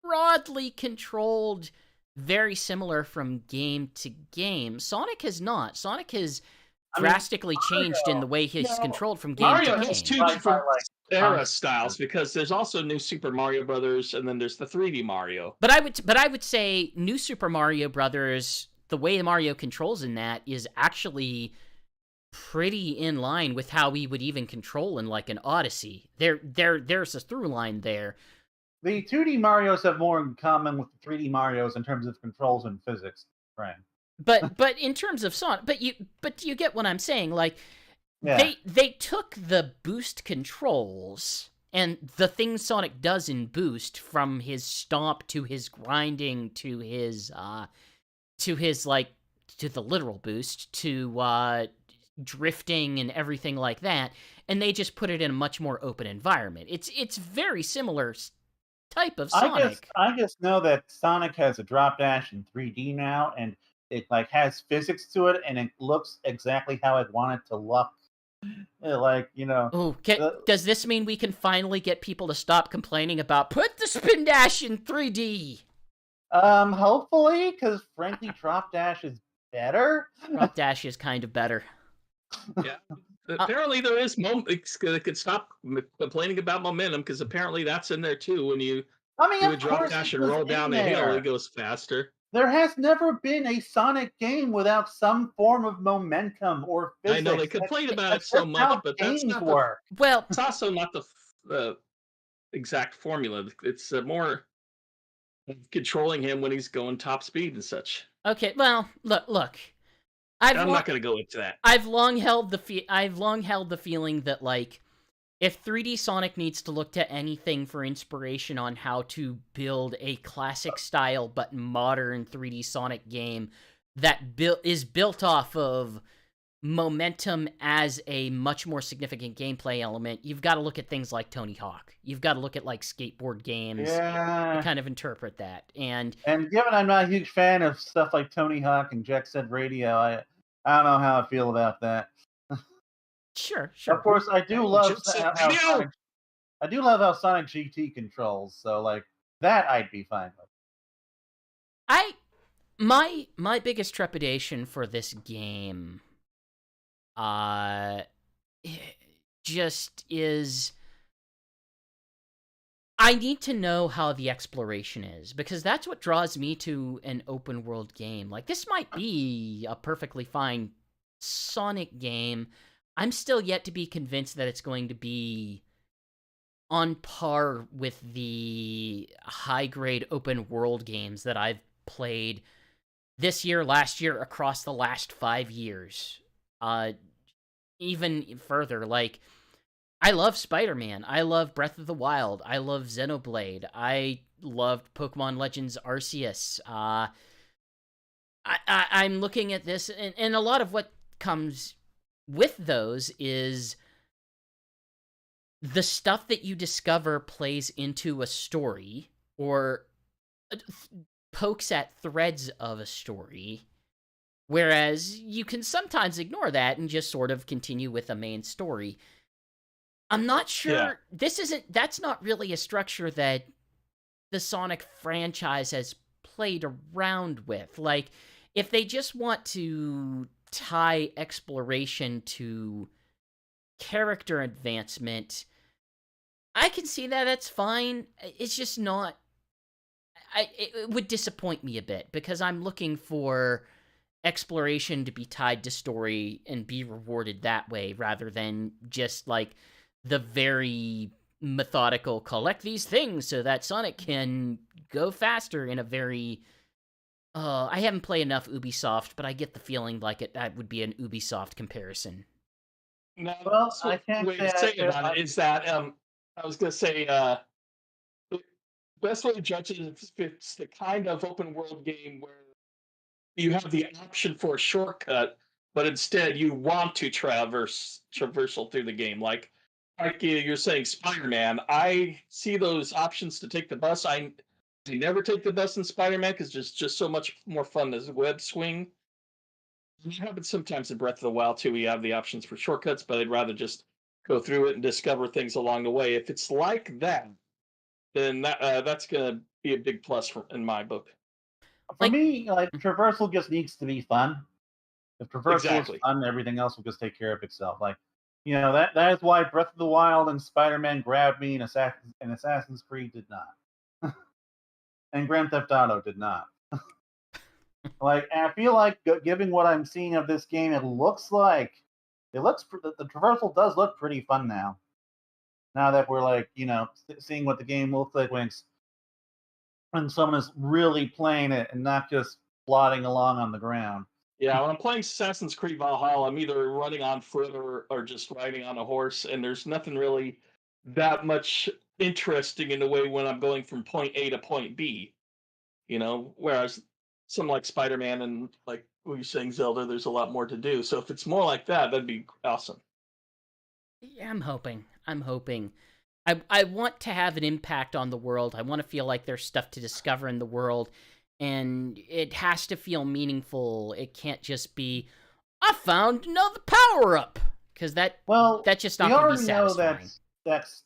broadly controlled very similar from game to game. Sonic has not. Sonic has drastically changed in the way he's controlled from game to game. Mario has two different era styles, because there's also New Super Mario Brothers, and then there's the 3D Mario. But I would say New Super Mario Brothers, the way Mario controls in that is actually pretty in line with how we would even control in like an Odyssey. There's a through line there. The 2D Marios have more in common with the 3D Marios in terms of controls and physics, right? But in terms of Sonic, but you get what I'm saying. Like, Yeah. They took the boost controls and the things Sonic does in Boost, from his stomp to his grinding to his like to the literal boost to drifting and everything like that, and they just put it in a much more open environment. It's very similar type of Sonic. I just know that Sonic has a drop dash in 3D now, and it like has physics to it, and it looks exactly how I'd want it to look. Like, you know, Oh, uh, does this mean we can finally get people to stop complaining about put the spin dash in 3D? hopefully, because frankly, drop dash is better. Drop dash is kind of better. Yeah. Apparently, there is that could stop complaining about momentum, because apparently that's in there too. When you I mean, do a of drop course dash it and was roll in down a hill, there. it goes faster. There has never been a Sonic game without some form of momentum or I know physics. they complain about it That's so just much, how but that's games not the. work. Well, It's also not the exact formula. It's more controlling him when he's going top speed and such. okay, well, look. I'm not going to go into that. I've long held the feeling that, like, if 3D Sonic needs to look to anything for inspiration on how to build a classic style but modern 3D Sonic game that is built off of momentum as a much more significant gameplay element, you've got to look at things like Tony Hawk. You've got to look at, like, skateboard games to Yeah. kind of interpret that. And given I'm not a huge fan of stuff like Tony Hawk and Jet Set Radio, I don't know how I feel about that. sure. Of course, I do love Jet Set how Radio! Sonic. I do love how Sonic GT controls. So like that, I'd be fine with. My biggest trepidation for this game just is, I need to know how the exploration is, because that's what draws me to an open world game. Like, this might be a perfectly fine Sonic game. I'm still yet to be convinced that it's going to be on par with the high-grade open world games that I've played this year, last year, across the last 5 years. Even further, like, I love Spider-Man. I love Breath of the Wild. I love Xenoblade. I loved Pokemon Legends Arceus. I'm looking at this, and a lot of what comes with those is the stuff that you discover plays into a story or pokes at threads of a story, whereas you can sometimes ignore that and just sort of continue with a main story. I'm not sure. Yeah. That's not really a structure that the Sonic franchise has played around with. Like, if they just want to tie exploration to character advancement, I can see that. That's fine. It's just not. It would disappoint me a bit, because I'm looking for exploration to be tied to story and be rewarded that way, rather than just like the very methodical collect these things so that Sonic can go faster in a very I haven't played enough Ubisoft, but I get the feeling like that would be an Ubisoft comparison. No, Well, that's I what the can't way say to say I, about it is that I was going to say the best way to judge it is if it's the kind of open world game where you have the option for a shortcut, but instead you want to traversal through the game. Like you're saying, Spider-Man. I see those options to take the bus. I never take the bus in Spider-Man because it's just so much more fun as a web swing. It happens sometimes in Breath of the Wild too. We have the options for shortcuts, but I'd rather just go through it and discover things along the way. If it's like that, then that's gonna be a big plus in my book. for me, like traversal just needs to be fun. If traversal is fun, everything else will just take care of itself. Like, you know, that is why Breath of the Wild and Spider-Man grabbed me, and Assassin's Creed did not, and Grand Theft Auto did not. Like, and I feel like, given what I'm seeing of this game, the traversal does look pretty fun now. Now that we're like, you know, seeing what the game looks like when someone is really playing it and not just plodding along on the ground. Yeah, when I'm playing Assassin's Creed Valhalla, I'm either running on foot or just riding on a horse, and there's nothing really that much interesting in the way when I'm going from point A to point B. Whereas some like Spider-Man and like what you're saying, Zelda, there's a lot more to do. So if it's more like that, that'd be awesome. Yeah, I'm hoping. I'm hoping. I want to have an impact on the world. I want to feel like there's stuff to discover in the world, and it has to feel meaningful. It can't just be, I found another power up, because Well, that's just we not going to be already know satisfying.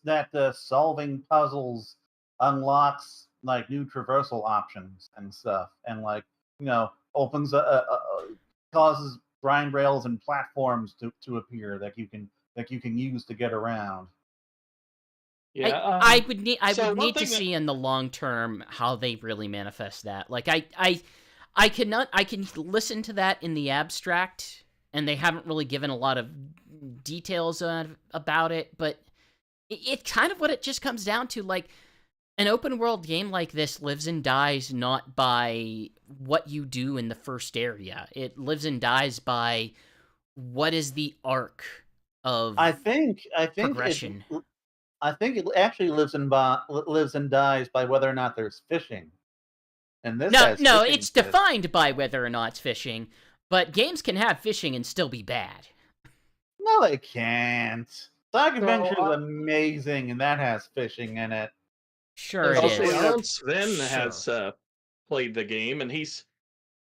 that solving puzzles unlocks like new traversal options and stuff, and like opens causes grind rails and platforms to appear that you can use to get around. Yeah. I So would one need to thing that see in the long term how they really manifest that. Like I can listen to that in the abstract, and they haven't really given a lot of details about it, but it's kind of what it just comes down to. Like, an open world game like this lives and dies not by what you do in the first area. It lives and dies by what is the arc of I think progression. it actually lives and dies by whether or not there's fishing, and this No, has no, fishing it's to it. defined by whether or not it's fishing, but games can have fishing and still be bad. No, they can't. Sonic so Adventure is amazing, and that has fishing in it. Sure it I'll say Especially is. our the own Sven Sure. has played the game, and he's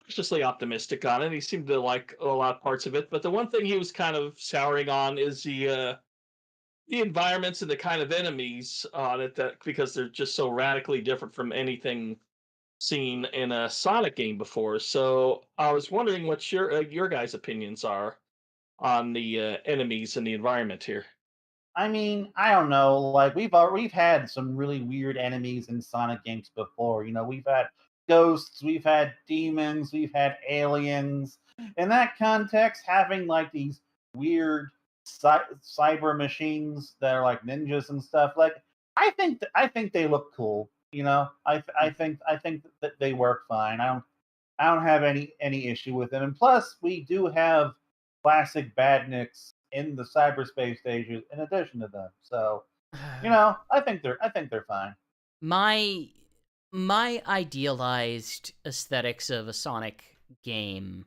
cautiously optimistic on it. He seemed to like a lot of parts of it, but the one thing he was kind of souring on is the environments and the kind of enemies on it, that because they're just so radically different from anything seen in a Sonic game before. So I was wondering what your guys' opinions are on the enemies and the environment here. I mean, I don't know. Like we've had some really weird enemies in Sonic games before. We've had ghosts, we've had demons, we've had aliens. In that context, having like these weird cyber machines that are like ninjas and stuff, like I think they look cool. I think that they work fine. I don't have any issue with them. And plus, we do have classic badniks in the cyberspace stages in addition to them. So, I think they're fine. my my idealized aesthetics of a Sonic game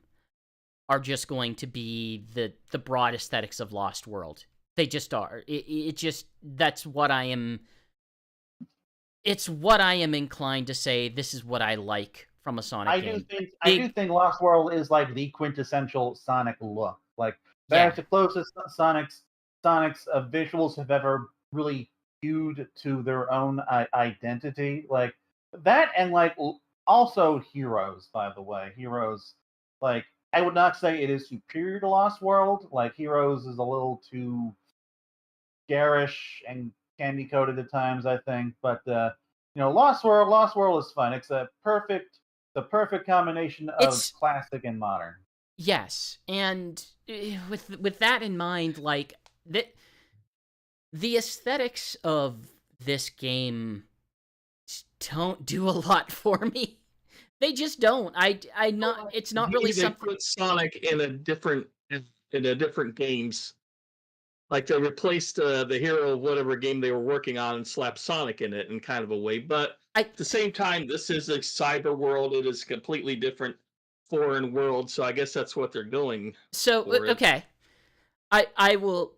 are just going to be the broad aesthetics of Lost World. They just are. It just that's what I am. It's what I am inclined to say. This is what I like from a Sonic I do game. think I do Big, think Lost World is like the quintessential Sonic look. Like yeah. that's the closest Sonic's visuals have ever really hewed to their own identity. Like that, and like also Heroes. By the way, Heroes. Like I would not say it is superior to Lost World. Like Heroes is a little too garish and candy coated at times, I think. But Lost World is fun. It's the perfect combination of It's classic and modern. yes, and with that in mind, like the aesthetics of this game don't do a lot for me. They just don't. I not. It's not really They something. put Sonic in a different games. Like they replaced the hero of whatever game they were working on and slapped Sonic in it in kind of a way. But I at the same time, this is a cyber world. It is a completely different foreign world. So I guess that's what they're going so for it. okay. I will.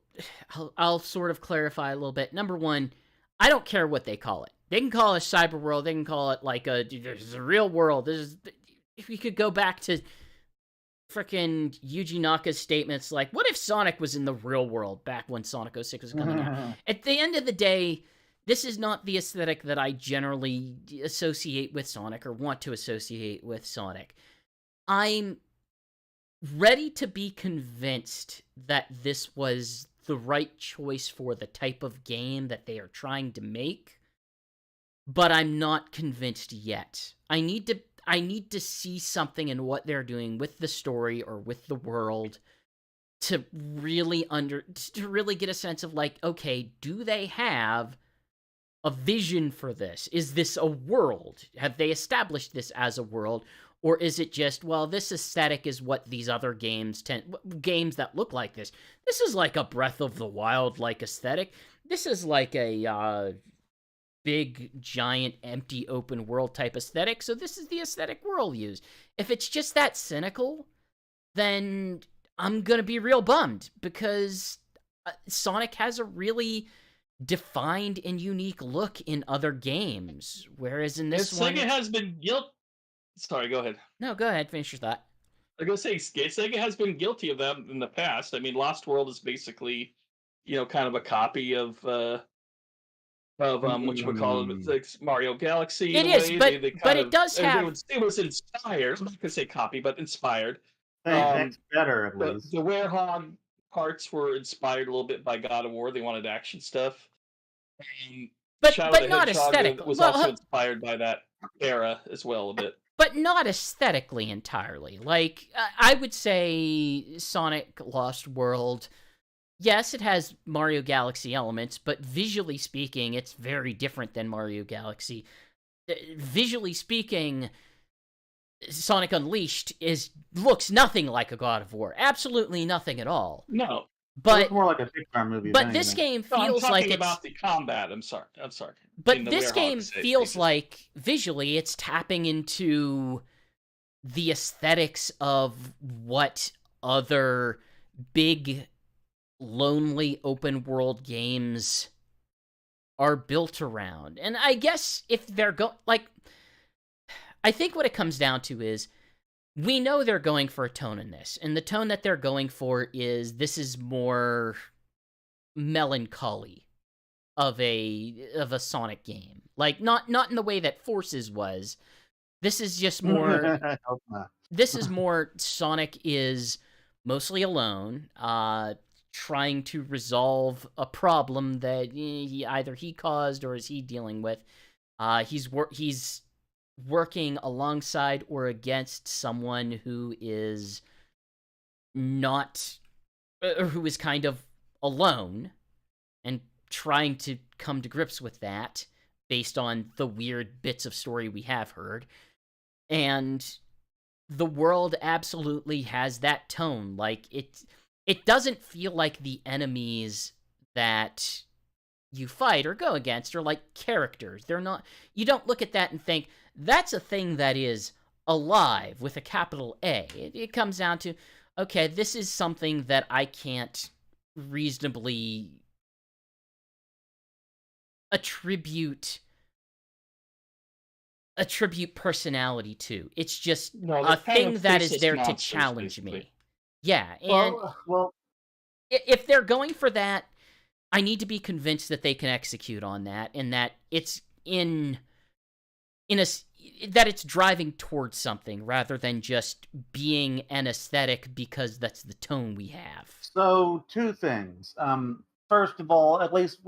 I'll sort of clarify a little bit. Number one, I don't care what they call it. They can call it cyber world. They can call it like this is a real world. This is. If we could go back to frickin' Yuji Naka's statements, like, what if Sonic was in the real world back when Sonic 06 was coming out? At the end of the day, this is not the aesthetic that I generally associate with Sonic or want to associate with Sonic. I'm ready to be convinced that this was the right choice for the type of game that they are trying to make, but I'm not convinced yet. I need to see something in what they're doing with the story or with the world to really get a sense of like, okay, do they have a vision for this? Is this a world? Have they established this as a world? Or is it just, well, this aesthetic is what these other games games that look like this. This is like a Breath of the Wild-like aesthetic. This is like a big, giant, empty, open world type aesthetic, so this is the aesthetic we'll use. If it's just that cynical, then I'm gonna be real bummed, because Sonic has a really defined and unique look in other games, whereas in this one... Sega has been guilty. Sorry, go ahead. No, go ahead, finish your thought. I was gonna say, Sega has been guilty of that in the past. I mean, Lost World is basically, kind of a copy of what you would call it, like Mario Galaxy. It is, but it does have... It was inspired. I'm not gonna say copy, but inspired. Thanks, better at least. The Werehog parts were inspired a little bit by God of War. They wanted action stuff. But not aesthetic. Was also inspired by that era as well a bit. But not aesthetically entirely. Like, I would say Sonic Lost World, yes, it has Mario Galaxy elements, but visually speaking, it's very different than Mario Galaxy. Visually speaking, Sonic Unleashed looks nothing like a God of War. Absolutely nothing at all. No. But it's more like a Pixar movie. But this game feels like it's about the combat. I'm sorry. But this game feels like visually it's tapping into the aesthetics of what other big, lonely open world games are built around. And I guess if they're I think what it comes down to is, we know they're going for a tone in this, and the tone that they're going for is, this is more melancholy of a Sonic game. Like, not in the way that Forces was. This is just more... I hope not. This is more Sonic is mostly alone, trying to resolve a problem that either he caused or is he dealing with. He's working alongside or against someone who is who is kind of alone, and trying to come to grips with that based on the weird bits of story we have heard. And the world absolutely has that tone. Like, it doesn't feel like the enemies that you fight or go against are like characters. They're not... You don't look at that and think, that's a thing that is alive with a capital A. It comes down to, okay, this is something that I can't reasonably attribute personality to. It's just a thing that is there to challenge me. Yeah, and well, if they're going for that, I need to be convinced that they can execute on that, and that it's that it's driving towards something rather than just being an aesthetic because that's the tone we have. So, two things. First of all, at least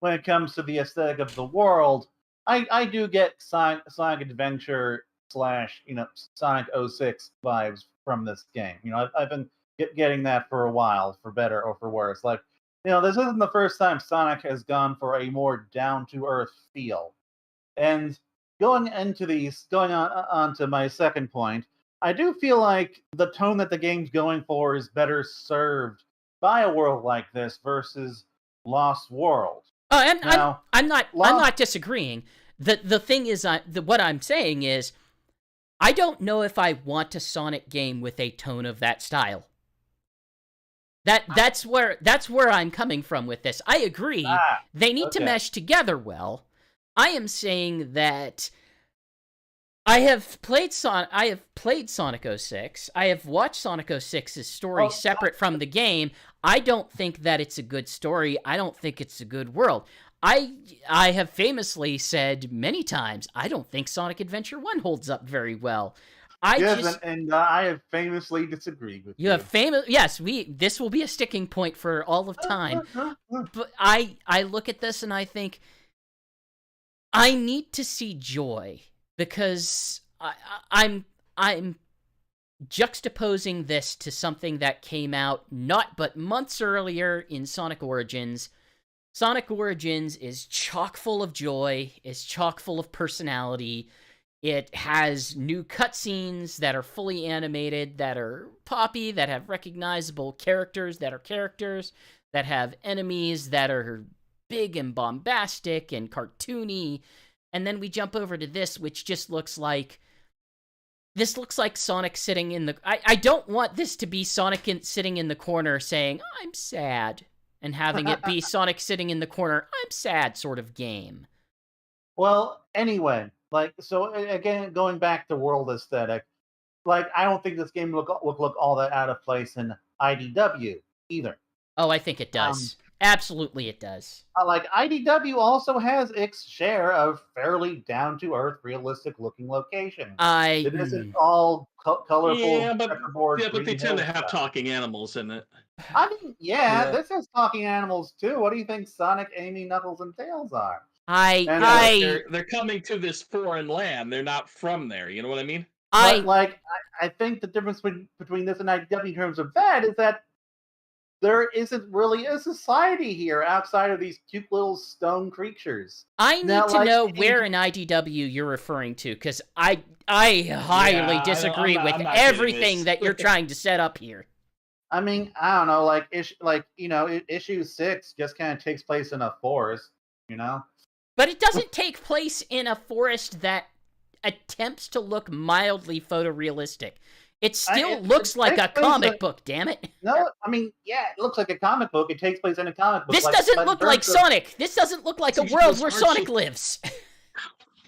when it comes to the aesthetic of the world, I do get Sonic Adventure / Sonic 06 vibes from this game. I've been getting that for a while, for better or for worse. Like, this isn't the first time Sonic has gone for a more down-to-earth feel. And going on to my second point, I do feel like the tone that the game's going for is better served by a world like this versus Lost World. I'm not disagreeing. The thing is, what I'm saying is, I don't know if I want a Sonic game with a tone of that style. That's where I'm coming from with this. I agree. They need to mesh together well. I am saying that I have played Sonic 06. I have watched Sonic 06's story separate from the game. I don't think that it's a good story. I don't think it's a good world. I have famously said many times, I don't think Sonic Adventure 1 holds up very well. I have famously disagreed with you. Yes, this will be a sticking point for all of time. But I look at this and I think, I need to see joy, because I'm juxtaposing this to something that came out not but months earlier in Sonic Origins, Sonic Origins is chock full of joy, is chock full of personality. It has new cutscenes that are fully animated, that are poppy, that have recognizable characters, that have enemies that are big and bombastic and cartoony. And then we jump over to this, which just looks like... This looks like Sonic sitting in the... I don't want this to be Sonic sitting in the corner saying, I'm sad, and having it be Sonic sitting in the corner, I'm sad sort of game. Well, anyway, like, so again, going back to world aesthetic, like, I don't think this game would look all that out of place in IDW either. Oh, I think it does. Absolutely it does. Like, IDW also has its share of fairly down-to-earth, realistic-looking locations. It isn't all colorful. Yeah, but checkerboard they tend to have stuff. talking animals in it. I mean, Yeah. this has talking animals too. What do you think Sonic, Amy, Knuckles, and Tails are? They're coming to this foreign land. They're not from there. You know what I mean? I think the difference between this and IDW in terms of that is that there isn't really a society here outside of these cute little stone creatures. I need to know where in IDW you're referring to, because I highly disagree with everything that you're trying to set up here. I mean, I don't know, like issue 6 just kind of takes place in a forest, you know? But it doesn't take place in a forest that attempts to look mildly photorealistic. It still looks like a comic book, damn it. No, I mean, yeah, it looks like a comic book. It takes place in a comic book. This doesn't look like Sonic. This doesn't look like a world where Sonic lives.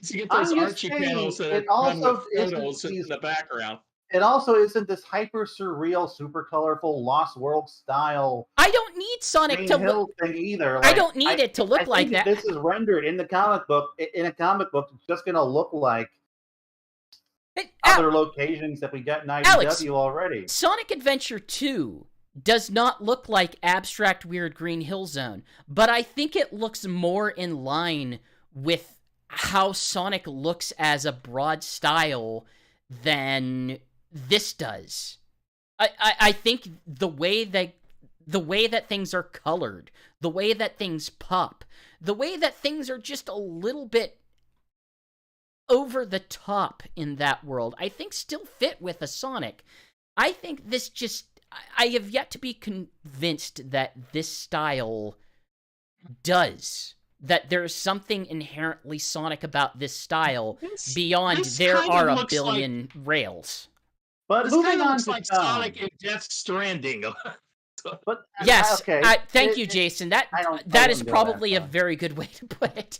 So you get those Archie panels that run with photos in the background. It also isn't this hyper surreal, super colorful, Lost World style. I don't need Sonic to look thing either. Like, I don't need it to look like that. This is rendered in the comic book. In a comic book, it's just going to look like other locations that we got in IDW already. Sonic Adventure 2 does not look like abstract weird Green Hill Zone, but I think it looks more in line with how Sonic looks as a broad style than this does. I think the way that things are colored, the way that things pop, the way that things are just a little bit over the top in that world, I think still fit with a Sonic. I think this just... I have yet to be convinced that this style does. That there's something inherently Sonic about this style beyond there are a billion rails. But this kind of looks like Sonic in Death Stranding. But yes, okay. Thank you, Jason. That is probably a very good way to put it.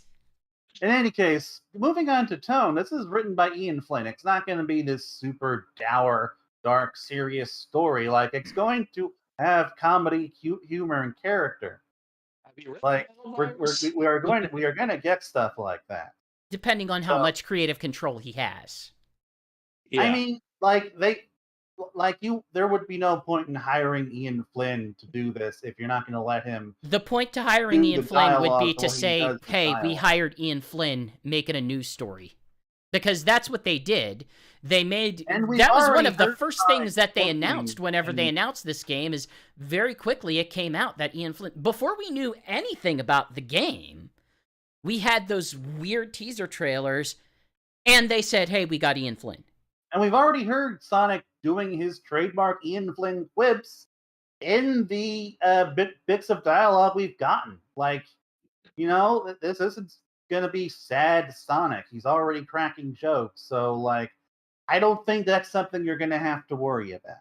In any case, moving on to tone, this is written by Ian Flynn. It's not going to be this super dour, dark, serious story. Like, it's going to have comedy, humor, and character. Like, we are going to get stuff like that, depending on how much creative control he has. Yeah. I mean, there would be no point in hiring Ian Flynn to do this if you're not going to let him. The point to hiring Ian Flynn would be to say, hey, we hired Ian Flynn, make it a news story. Because that's what they did. They made... That was one of the first things that they announced whenever they announced this game, is very quickly it came out that Ian Flynn... Before we knew anything about the game, we had those weird teaser trailers, and they said, hey, we got Ian Flynn. And we've already heard Sonic doing his trademark Ian Flynn quips in the bits of dialogue we've gotten. Like, this isn't going to be sad Sonic. He's already cracking jokes. So, like, I don't think that's something you're going to have to worry about.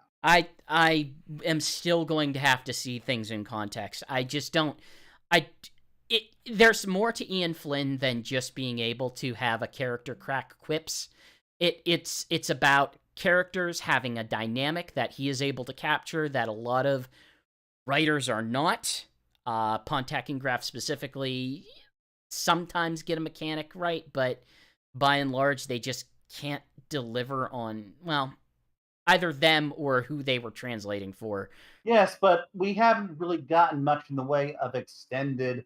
I am still going to have to see things in context. I just don't... There's more to Ian Flynn than just being able to have a character crack quips. It's about characters having a dynamic that he is able to capture that a lot of writers are not. Pontac and Graff specifically sometimes get a mechanic right, but by and large, they just can't deliver on, well, either them or who they were translating for. Yes, but we haven't really gotten much in the way of extended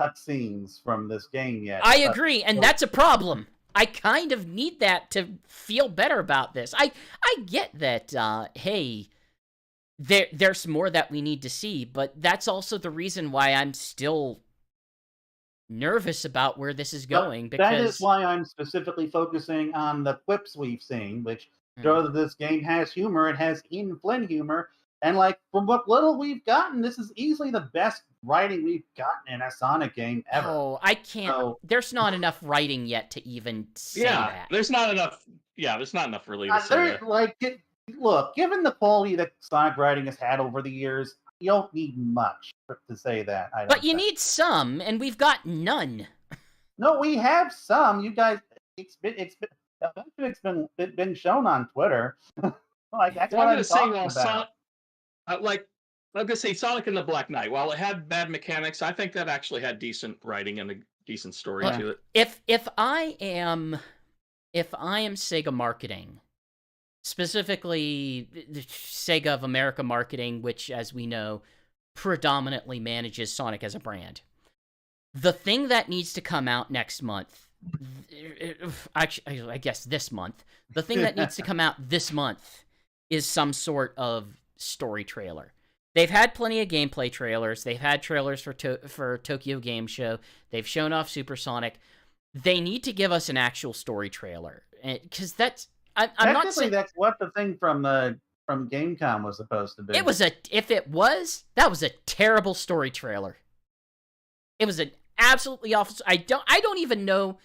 cutscenes from this game yet. I agree, and that's a problem. I kind of need that to feel better about this. I get that, hey, there's more that we need to see, but that's also the reason why I'm still nervous about where this is But going that is because why I'm specifically focusing on the quips we've seen, which Hmm. show that this game has humor. It has Ian Flynn humor. And like from what little we've gotten, this is easily the best writing we've gotten in a Sonic game ever. Oh, I can't. So, There's not enough writing yet to even say Yeah, that. there's not enough. Yeah, there's not enough really to say there, that. like, look, given the quality that Sonic writing has had over the years, you don't need much to say that. I don't But you think. need some, and we've got none. No, we have some. You guys, it's been shown on Twitter. Like that's Well, what I'm I'm gonna say, talking well, about. like I'm gonna say, Sonic and the Black Knight. While it had bad mechanics, I think that actually had decent writing and a decent story Yeah. to it. If I am Sega marketing, specifically the Sega of America marketing, which, as we know, predominantly manages Sonic as a brand, the thing that needs to come out next month, actually, I guess this month, the thing that needs to come out this month is some sort of story trailer. They've had plenty of gameplay trailers. They've had trailers for Tokyo Game Show. They've shown off Supersonic. They need to give us an actual story trailer, because that's I'm not saying that's what the thing from Gamecom was supposed to be. it was that was a terrible story trailer. It was an absolutely awful. I don't even know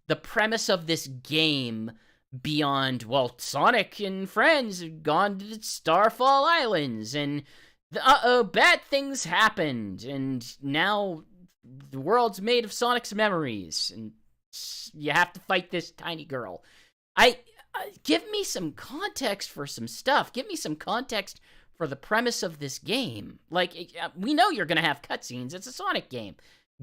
the premise of this game beyond, well, Sonic and friends have gone to the Starfall Islands and bad things happened, and now the world's made of Sonic's memories, and you have to fight this tiny girl. Give me some context for some stuff. Give me some context for the premise of this game. Like, we know you're going to have cutscenes. It's a Sonic game.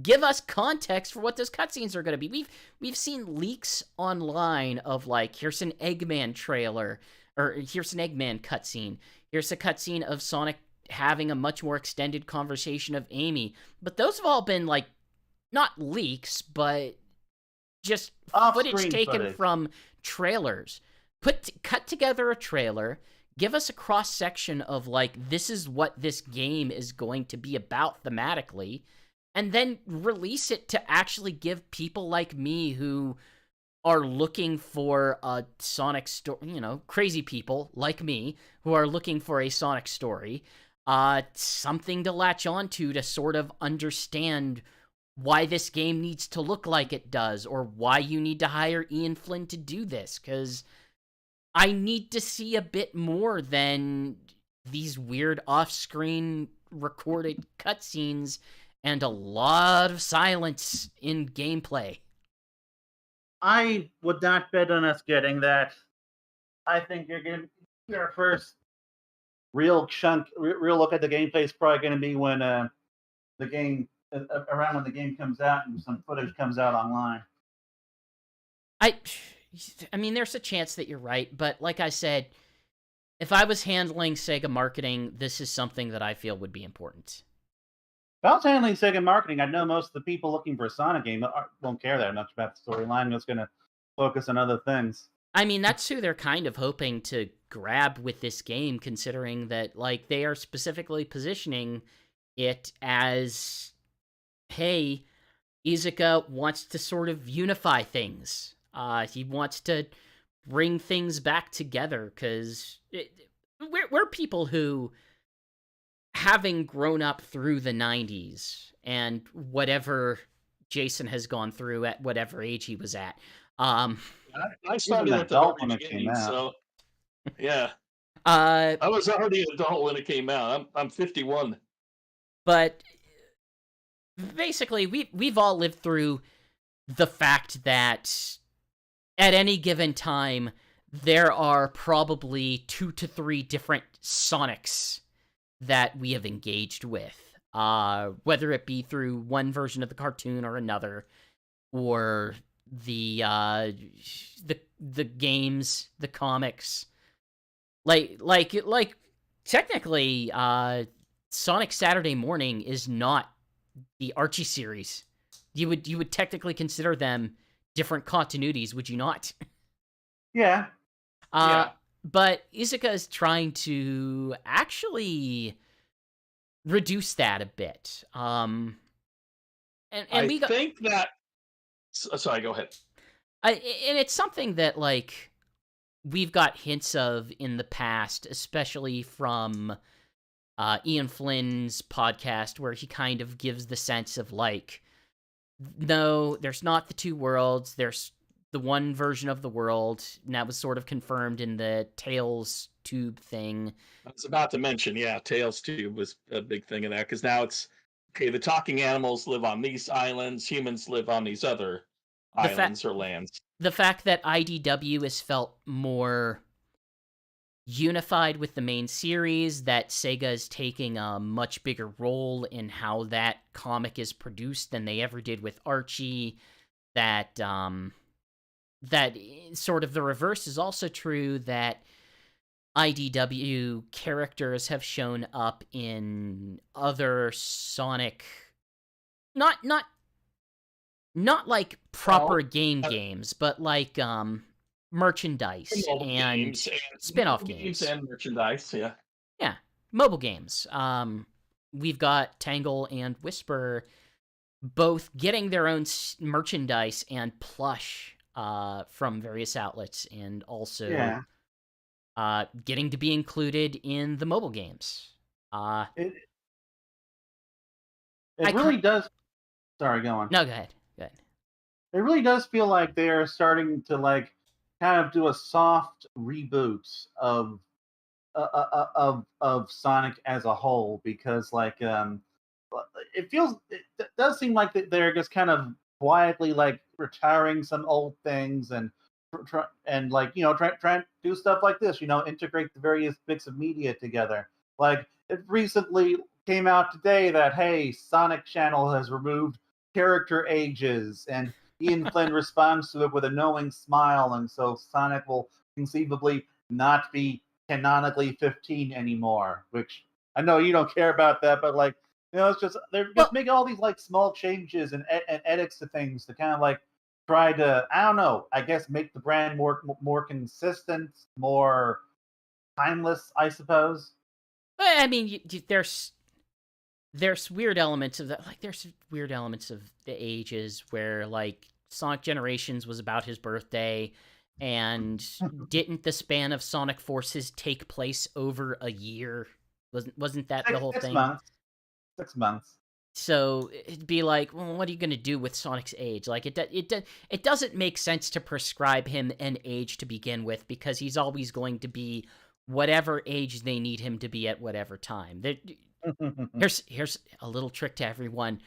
Give us context for what those cutscenes are going to be. We've seen leaks online of, like, here's an Eggman trailer, or here's an Eggman cutscene. Here's a cutscene of Sonic having a much more extended conversation of Amy. But those have all been, like, not leaks, but just footage taken from trailers. Cut together a trailer, give us a cross-section of, like, this is what this game is going to be about thematically, and then release it to actually give people like me who are looking for a Sonic story, crazy people like me who are looking for a Sonic story, something to latch onto to sort of understand why this game needs to look like it does, or why you need to hire Ian Flynn to do this, because I need to see a bit more than these weird off-screen recorded cutscenes and a lot of silence in gameplay. I would not bet on us getting that. I think you're going to your first real look at the gameplay is probably going to be when the game around when the game comes out and some footage comes out online. I mean, there's a chance that you're right, but like I said, if I was handling Sega marketing, this is something that I feel would be important. If I was handling Sega marketing, I know most of the people looking for a Sonic game won't care that much about the storyline. They're just going to focus on other things. I mean, that's who they're kind of hoping to grab with this game, considering that, like, they are specifically positioning it as, hey, Iizuka wants to sort of unify things. He wants to bring things back together, because we're people who, having grown up through the 90s and whatever Jason has gone through at whatever age he was at. I started at the when it came out. So yeah. I was already an adult when it came out. I'm 51. But basically, we've all lived through the fact that at any given time, there are probably 2 to 3 different Sonics that we have engaged with, whether it be through one version of the cartoon or another, or the games, the comics. Like technically, Sonic Saturday Morning is not the Archie series. You would technically consider them different continuities, would you not? Yeah. But Iizuka is trying to actually reduce that a bit. and I we got think that. Sorry, go ahead. and it's something that like we've got hints of in the past, especially from Ian Flynn's podcast, where he kind of gives the sense of like, no, there's not the two worlds. There's the one version of the world, and that was sort of confirmed in the Tails tube thing. I was about to mention, yeah, Tails Tube was a big thing of that because now it's okay. The talking animals live on these islands. Humans live on these other The fact islands or lands. the fact that IDW has felt more unified with the main series, that Sega is taking a much bigger role in how that comic is produced than they ever did with Archie, that that sort of the reverse is also true, that IDW characters have shown up in other Sonic, not like proper Well, games, but like merchandise mobile and games and spin-off mobile games. and merchandise. Yeah. Yeah, mobile games. We've got Tangle and Whisper both getting their own merchandise and plush from various outlets, and also Yeah. getting to be included in the mobile games. It I really does. Sorry, go on. No, go ahead. Go ahead. It really does feel like they are starting to like kind of do a soft reboot of Sonic as a whole, because like it does seem like that they're just kind of quietly like retiring some old things and and like trying to do stuff like this, integrate the various bits of media together. Like it recently came out today that, hey, Sonic Channel has removed character ages, and Ian Flynn responds to it with a knowing smile, and so Sonic will conceivably not be canonically 15 anymore, which I know you don't care about that, but like, it's just they're just making all these like small changes and edits to things to kind of like try to, I don't know, I guess make the brand more consistent, more timeless, I suppose. I mean, there's weird elements of that. Like, there's weird elements of the ages where like Sonic Generations was about his birthday, and didn't the span of Sonic Forces take place over a year? Wasn't that the whole thing? 6 months. So it'd be like, well, what are you going to do with Sonic's age? Like, it doesn't make sense to prescribe him an age to begin with, because he's always going to be whatever age they need him to be at whatever time. Here's a little trick to everyone.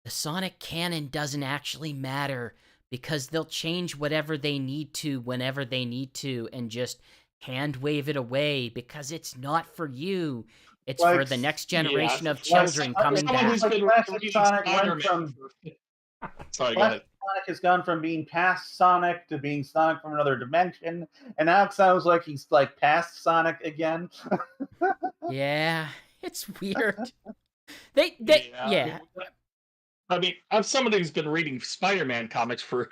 The Sonic canon doesn't actually matter, because they'll change whatever they need to whenever they need to and just hand wave it away, because it's not for you. It's Like, for the next generation of children coming back. Classic Sonic went from Sorry, go ahead. Sonic has gone from being past Sonic to being Sonic from another dimension, and now it sounds like he's like past Sonic again. Yeah, it's weird. Yeah. I mean, I'm somebody who's been reading Spider-Man comics for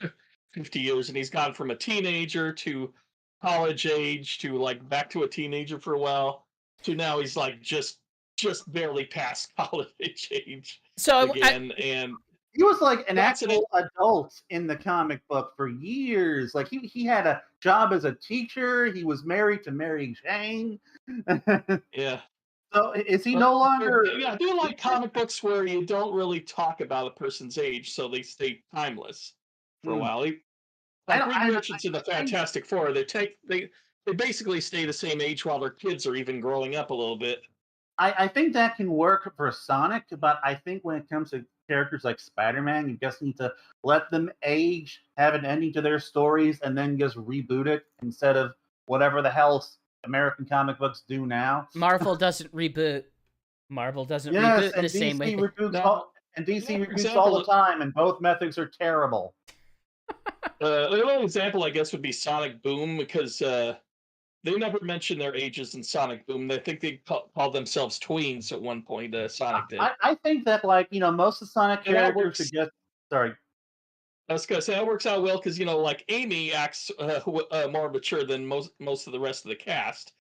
50 years, and he's gone from a teenager to college age to like back to a teenager for a while to now he's like just barely past college age again. And he was like an actual adult in the comic book for years. Like he had a job as a teacher. He was married to Mary Jane. Yeah. So is he no longer? Yeah, I do like comic books where you don't really talk about a person's age, so they stay timeless for a while. Reed Richards in the Fantastic Four, they basically stay the same age while their kids are even growing up a little bit. I think that can work for Sonic, but I think when it comes to characters like Spider-Man, you just need to let them age, have an ending to their stories, and then just reboot it instead of whatever the hell American comic books do now. Marvel doesn't reboot. Reboot in the same way. And DC reboots all the time, and both methods are terrible. A little example, I guess, would be Sonic Boom, because they never mention their ages in Sonic Boom. They think they called themselves tweens at one point. Sonic did. I think that, like, most of Sonic characters are just. Sorry. I was gonna say that works out well because like Amy acts more mature than most of the rest of the cast,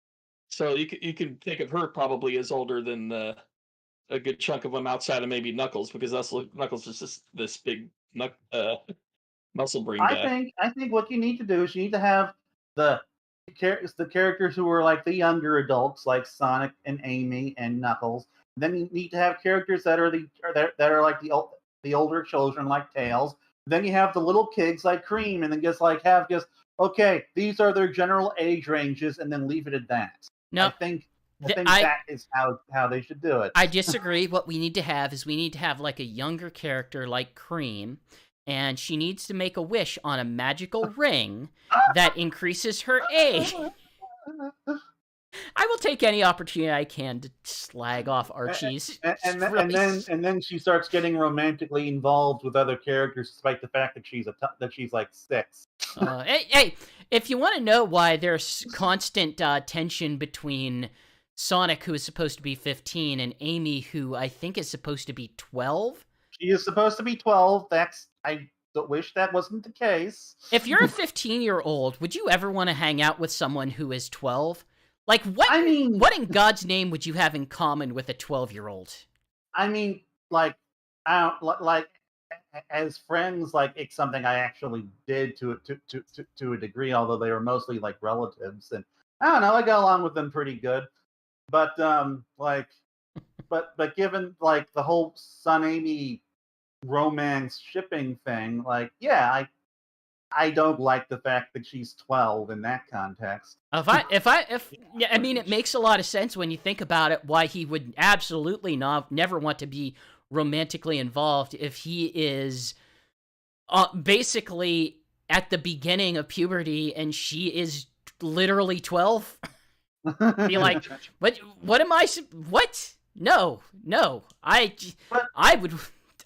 so you can think of her probably as older than a good chunk of them outside of maybe Knuckles, because Knuckles is just this big muscle brain guy. I think what you need to do is you need to have the the characters who are like the younger adults, like Sonic and Amy and Knuckles. Then you need to have characters that are that are like the older children, like Tails. Then you have the little kids like Cream, and then just okay, these are their general age ranges, and then leave it at that. No, I think that is how they should do it. I disagree. What we need to have is like a younger character like Cream, and she needs to make a wish on a magical ring that increases her age. I will take any opportunity I can to slag off Archie's. And then she starts getting romantically involved with other characters, despite the fact that she's like 6. Hey, if you want to know why there's constant tension between Sonic, who is supposed to be 15, and Amy, who I think is supposed to be 12. She is supposed to be 12. I wish that wasn't the case. If you're a 15-year-old, would you ever want to hang out with someone who is 12? Like, what? I mean, what in God's name would you have in common with a 12-year-old? I mean, like as friends, like it's something I actually did to a degree, although they were mostly like relatives, and I don't know, I got along with them pretty good. But but given like the whole Son Amy romance shipping thing, like yeah, I don't like the fact that she's 12 in that context. Yeah, I mean, it makes a lot of sense when you think about it, why he would absolutely never want to be romantically involved if he is basically at the beginning of puberty and she is literally 12. Be like, what am I, what? No,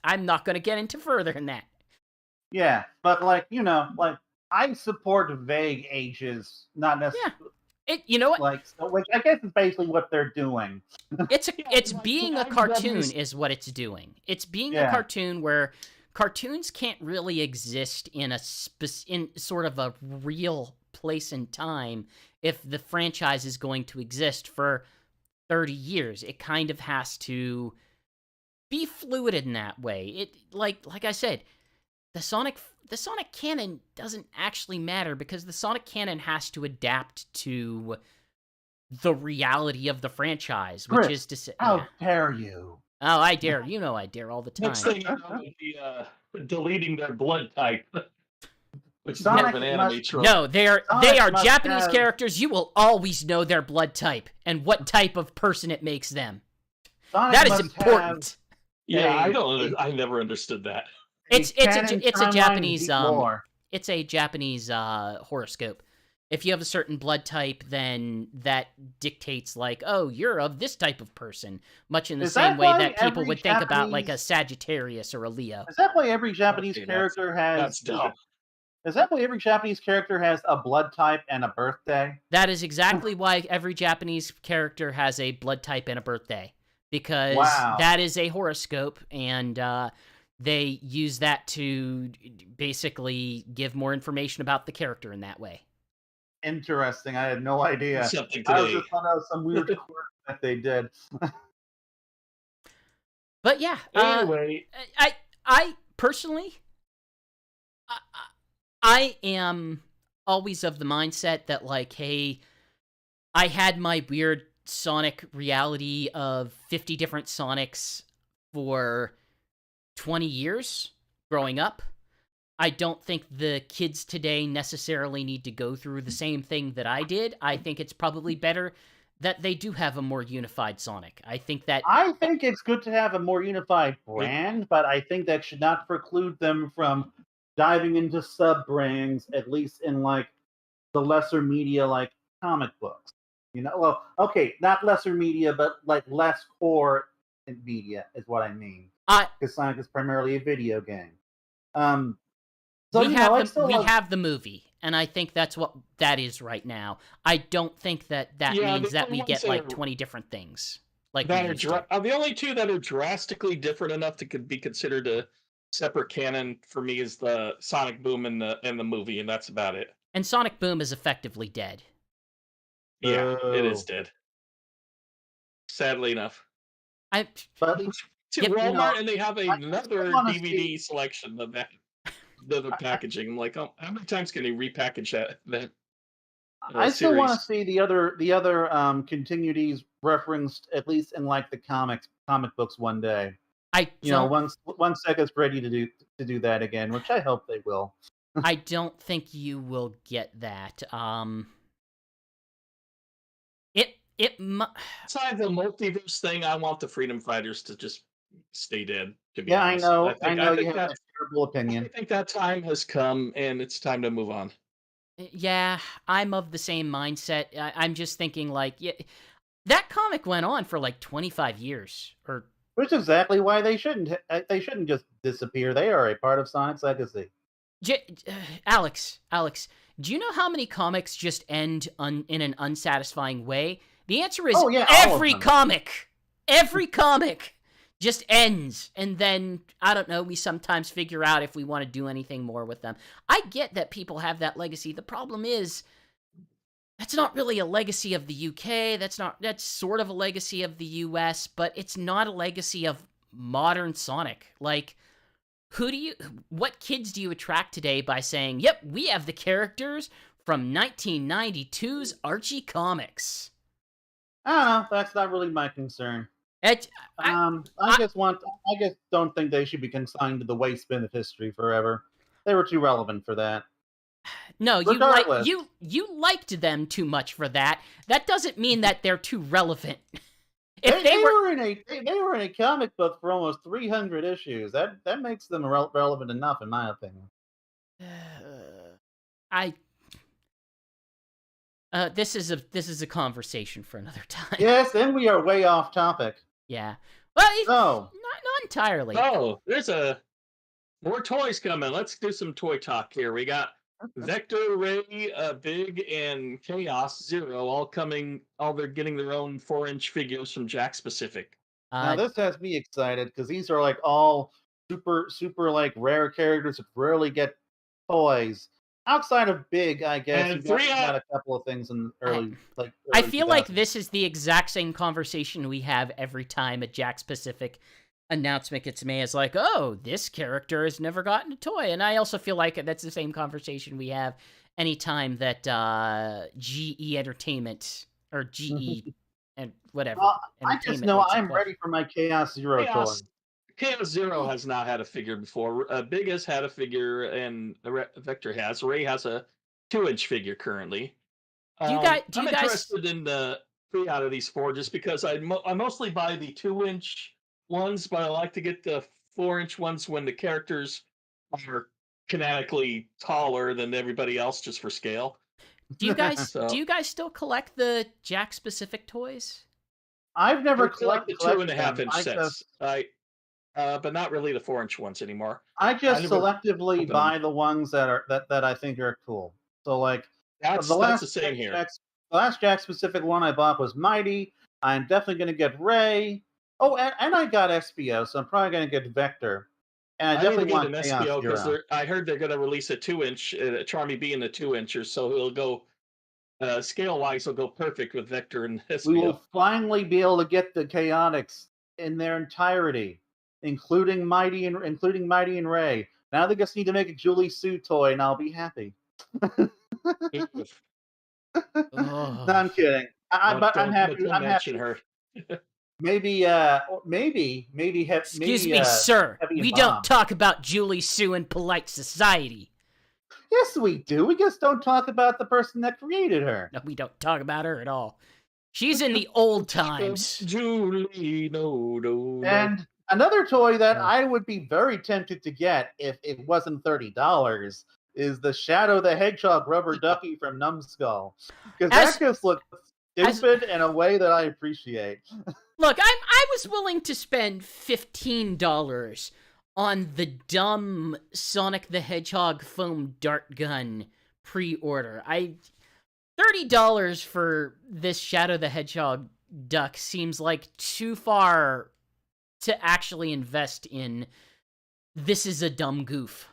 I'm not going to get into further than that. Yeah, but like, like I support vague ages, not necessarily. Yeah. You know what? Which I guess is basically what they're doing. It's being a cartoon is what it's doing. It's being a cartoon where cartoons can't really exist in in sort of a real place and time if the franchise is going to exist for 30 years. It kind of has to be fluid in that way. It like I said, the Sonic canon doesn't actually matter because the Sonic canon has to adapt to the reality of the franchise, which is to say, how dare you? Oh, I dare. You know I dare all the time. Next thing you know, would be deleting their blood type. Which is Sonic more of an anime trope. No, they are Japanese characters. You will always know their blood type and what type of person it makes them. That is important. Yeah, I never understood that. It's a Japanese it's a Japanese horoscope. If you have a certain blood type, then that dictates like, oh, you're of this type of person, much in the same way that people would think about like a Sagittarius or a Leo. Is that why every Japanese character has? That's dumb. Is that why every Japanese character has a blood type and a birthday? That is exactly why every Japanese character has a blood type and a birthday, because that is a horoscope, and they use that to basically give more information about the character in that way. Interesting. I had no idea. I just thought that was some weird quirk that they did. But yeah, anyway, I personally, I am always of the mindset that like, hey, I had my weird Sonic reality of 50 different Sonics for 20 years growing up. I don't think the kids today necessarily need to go through the same thing that I did. I think it's probably better that they do have a more unified Sonic. I think it's good to have a more unified brand, but I think that should not preclude them from diving into sub-brands, at least in like the lesser media like comic books. Well, okay, not lesser media, but like less core media is what I mean. Because Sonic is primarily a video game. So we have the movie, and I think that's what that is right now. I don't think that means that we get like 20 different things. Like the only two that are drastically different enough to be considered a separate canon for me is the Sonic Boom and the movie, and that's about it. And Sonic Boom is effectively dead. Yeah, it is dead. Sadly enough. But to Yep, Walmart and they have I still another want to DVD see. selection of that, the packaging. I'm like, oh, how many times can they repackage that I still want to series? see the other continuities referenced at least in like the comic books one day. I don't Once Sega's ready to do that again, which I hope they will. I don't think you will get that. It Besides the multiverse thing, I want the Freedom Fighters to just stay dead. To be Yeah, I honest, know. I know you have that that terrible I opinion. think that time has come, and it's time to move on. yeah, I'm of the same mindset. I'm just thinking like, yeah, that comic went on for like 25 years or Which is exactly why they shouldn't just disappear. They are a part of Sonic's legacy. Alex, do you know how many comics just end in an unsatisfying way? The answer is Oh yeah, all of them. Every comic just ends, and then I don't know. We sometimes figure out if we want to do anything more with them. I get that people have that legacy. The problem is that's not really a legacy of the UK. That's sort of a legacy of the US, but it's not a legacy of modern Sonic. Like, what kids do you attract today by saying, yep, we have the characters from 1992's Archie comics? I don't know. That's not really my concern. It, I just don't think they should be consigned to the waste bin of history forever. They were too relevant for that. no, Regardless, you liked them too much for that. That doesn't mean that they're too relevant. they were in a comic book for almost 300 issues. That makes them relevant enough, in my opinion. This is a conversation for another time. Yes, then we are way off topic. Yeah. Well, So, not entirely. Oh, there's more toys coming. Let's do some toy talk here. We got Vector, Ray, Big, and Chaos Zero all they're getting their own 4-inch figures from Jack Specific. now this has me excited because these are like all super like rare characters that rarely get toys. Outside of Big, I guess And you got a couple of things in early I feel like 2000s. this is the exact same conversation we have every time a Jack Specific announcement gets made. It's like, oh, this character has never gotten a toy. And I also feel like that's the same conversation we have anytime that GE Entertainment or GE and whatever. Well, I just Entertainment know makes a I'm toy. ready for my Chaos Zero toy. Chaos Zero has not had a figure before. Big has had a figure, and Vector has. Ray has a 2-inch figure currently. I'm interested in the 3 out of these 4 just because I mostly buy the 2-inch ones, but I like to get the 4-inch ones when the characters are canonically taller than everybody else just for scale. Do you guys still collect the Jack Specific toys? I've never I collect the collected 2.5-inch them. sets. But not really the 4-inch ones anymore. I just never selectively opened buy the ones that I think are cool. So like That's the the same here. The last Jack Specific one I bought was Mighty. I'm definitely going to get Ray. Oh, and I got SBO, so I'm probably going to get Vector. And I definitely want an Chaos SPO Zero. because I heard they're going to release a 2-inch, Charmy being a 2-incher, so it'll go scale wise. It'll go perfect with Vector and SPO. We will finally be able to get the Chaotix in their entirety, including Mighty and Ray. Now they just need to make a Julie Sue toy, and I'll be happy. No, I'm kidding. But I'm happy. I'm happy. Her. Maybe, Excuse me, sir. We don't talk about Julie Sue in polite society. Yes, we do. We just don't talk about the person that created her. No, we don't talk about her at all. She's in the old times. Julie, no. And another toy that I would be very tempted to get if it wasn't $30 is the Shadow the Hedgehog rubber ducky from Numbskull. Because that just looks stupid in a way that I appreciate. Look, I was willing to spend $15 on the dumb Sonic the Hedgehog foam dart gun pre-order. $30 for this Shadow the Hedgehog duck seems like too far to actually invest in. This is a dumb goof.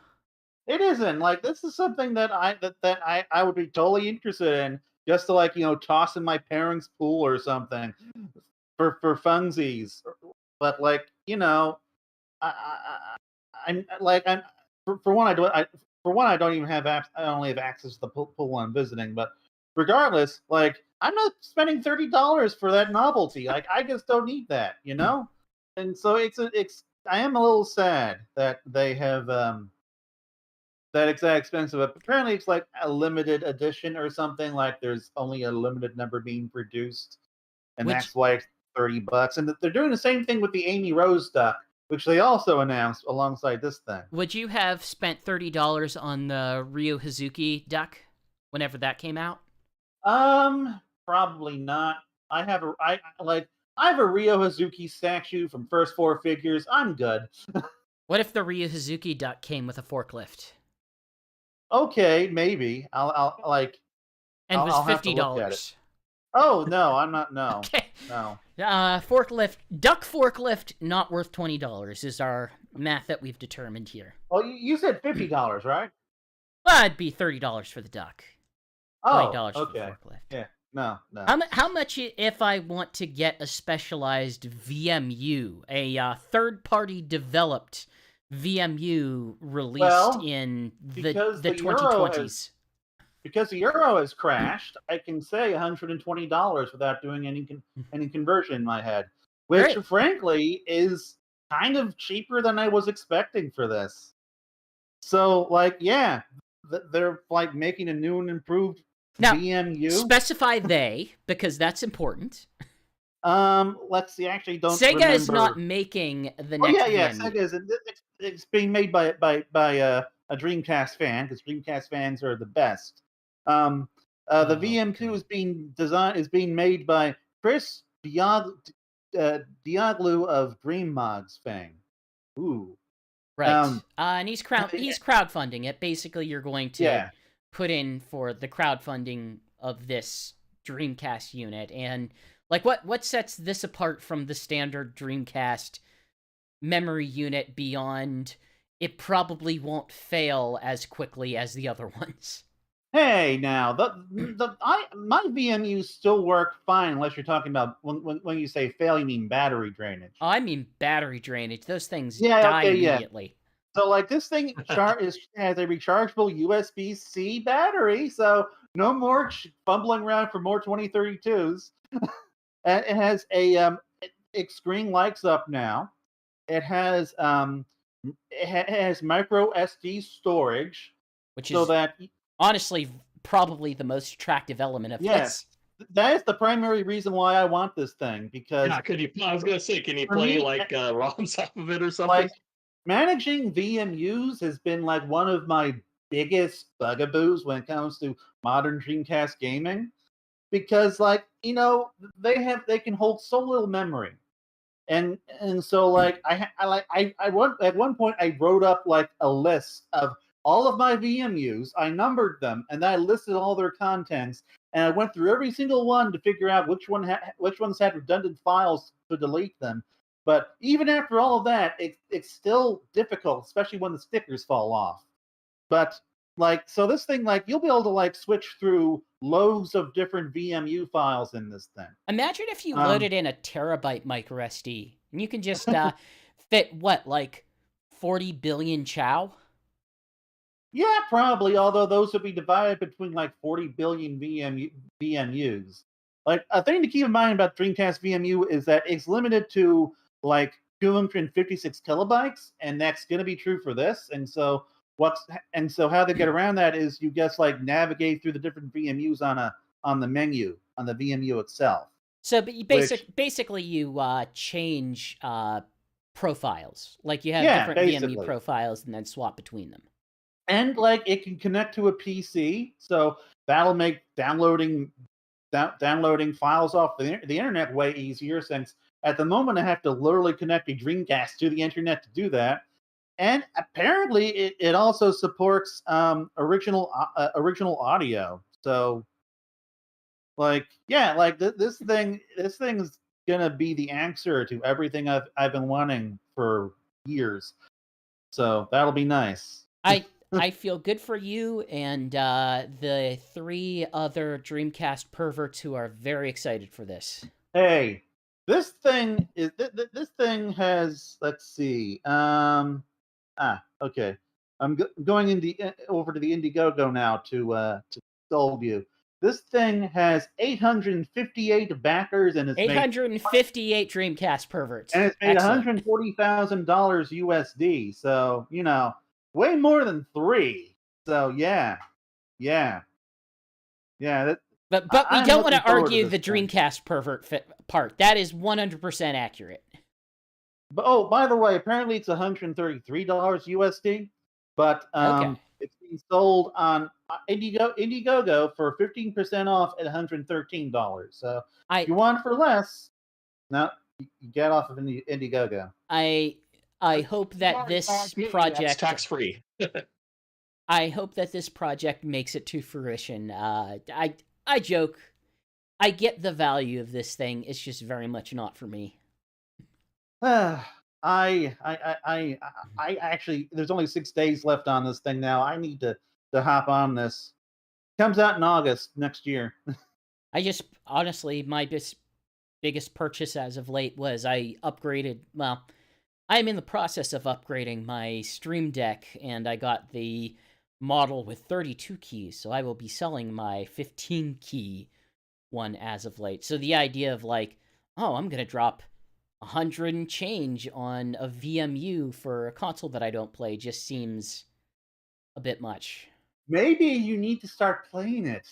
It isn't. Like, this is something that I would be totally interested in, just to toss in my parents' pool or something for funsies. but like I'm like I'm for one I don't even have I only have access to the pool I'm visiting, but regardless, like I'm not spending $30 for that novelty. Like I just don't need that, And so it's I am a little sad that they have that it's that expensive. But apparently, it's like a limited edition or something. Like there's only a limited number being produced, and Which that's why it's $30. And they're doing the same thing with the Amy Rose duck, which they also announced alongside this thing. would you have spent $30 on the Ryo Hazuki duck whenever that came out? Probably not. I have a Ryo Hazuki statue from First Four Figures. I'm good. What if the Ryo Hazuki duck came with a forklift? Okay, maybe. And was I'll have to look at it. $50. Oh no, I'm not. No, Okay. no. Forklift, duck forklift, not worth $20 is our math that we've determined here. Well, you said $50, right? Well, it'd be $30 for the duck. $20 for the forklift. Yeah. No. How much if I want to get a specialized VMU, a third-party developed VMU released in the 2020s? Because the euro has crashed, I can say $120 without doing any conversion in my head, which frankly is kind of cheaper than I was expecting for this. So, like, yeah, they're like making a new and improved now, VMU. Specify they, because that's important. Let's see. Actually, don't. Sega remember. is not making the next. Sega is. It's being made by a Dreamcast fan, because Dreamcast fans are the best. The VM2 is being made by Chris Diaglu of Dream Mods fame. Ooh. Right. And he's crowdfunding it. Basically, you're going to put in for the crowdfunding of this Dreamcast unit. And like what sets this apart from the standard Dreamcast memory unit beyond it probably won't fail as quickly as the other ones? Hey, now my VMUs still work fine unless you're talking about when you say fail, you mean battery drainage. Oh, I mean battery drainage. Those things die immediately. So, like, this thing has a rechargeable USB-C battery, so no more fumbling around for more 2032s. And it has its screen lights up now. It has micro SD storage, which is honestly probably the most attractive element of this. That is the primary reason why I want this thing, because I was gonna say, can you play ROMs off of it or something? Like, managing VMUs has been like one of my biggest bugaboos when it comes to modern Dreamcast gaming, because they can hold so little memory, and so like at one point I wrote up like a list of all of my VMUs. I numbered them and then I listed all their contents, and I went through every single one to figure out which ones had redundant files to delete them. But even after all of that, it's still difficult, especially when the stickers fall off. But so this thing, you'll be able to switch through loads of different VMU files in this thing. Imagine if you loaded in a terabyte micro SD, and you can just fit 40 billion chow. Yeah, probably. Although those would be divided between 40 billion VMUs. A thing to keep in mind about Dreamcast VMU is that it's limited to 256 kilobytes, and that's going to be true for this. And so how they get around that is you just navigate through the different VMUs on the menu on the VMU itself. So, but you basically you change profiles. You have different VMU profiles and then swap between them. And it can connect to a PC, so that'll make downloading files off the internet way easier, since at the moment I have to literally connect a Dreamcast to the internet to do that. And apparently it also supports original audio. So this thing is gonna be the answer to everything I've been wanting for years. So that'll be nice. I feel good for you and the 3 other Dreamcast perverts who are very excited for this. Hey, This thing is this thing has, let's see. Okay. I'm going over to the Indiegogo now to solve you. This thing has 858 backers and it's made 858 Dreamcast perverts. and it's made Excellent. $140,000 USD. So, way more than 3. So, yeah. That, But we I'm don't want looking to forward to argue the this thing. Dreamcast pervert part. That is 100% accurate. But by the way, apparently it's $133 USD. But Okay. it's being sold on Indiegogo for 15% off at $113. So if you want it for less, no, you get off of Indiegogo. I hope that this That's project tax-free. I hope that this project makes it to fruition. I joke. I get the value of this thing. It's just very much not for me. I actually, there's only 6 days left on this thing now. I need to hop on this. Comes out in August next year. I just honestly, my biggest purchase as of late was I upgraded. Well, I'm in the process of upgrading my Stream Deck, and I got the model with 32 keys. So I will be selling my 15 key one as of late. So the idea of like, oh, I'm gonna drop 100 and change on a VMU for a console that I don't play just seems a bit much. Maybe you need to start playing it.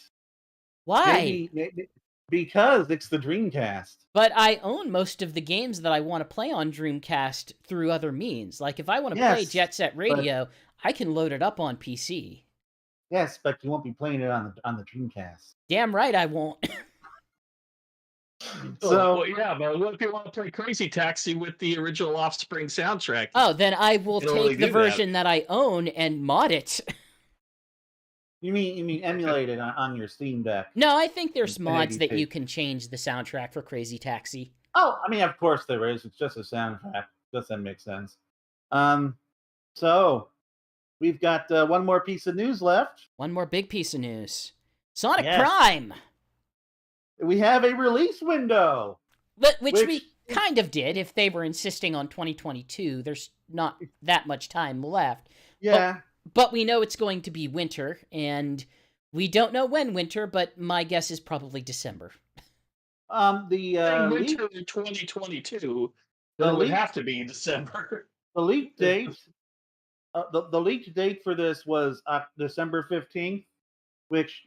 Why? Maybe because it's the Dreamcast. But I own most of the games that I want to play on Dreamcast through other means. Like if I want to play Jet Set Radio, I can load it up on PC. Yes, but you won't be playing it on the Dreamcast. Damn right I won't. So yeah, but what if you want to play Crazy Taxi with the original Offspring soundtrack? Oh, then I will take the version that I own and mod it. You mean emulate it on your Steam Deck? No, I think there's mods that you can change the soundtrack for Crazy Taxi. Oh, I mean, of course there is. It's just a soundtrack. Doesn't make sense. So we've got one more piece of news left. One more big piece of news. Sonic Prime! We have a release window. Which we kind of did. If they were insisting on 2022, there's not that much time left. Yeah. But we know it's going to be winter, and we don't know when winter, but my guess is probably December. Winter 2022, it would have to be December. The leak date, the leaked date for this was December 15th, which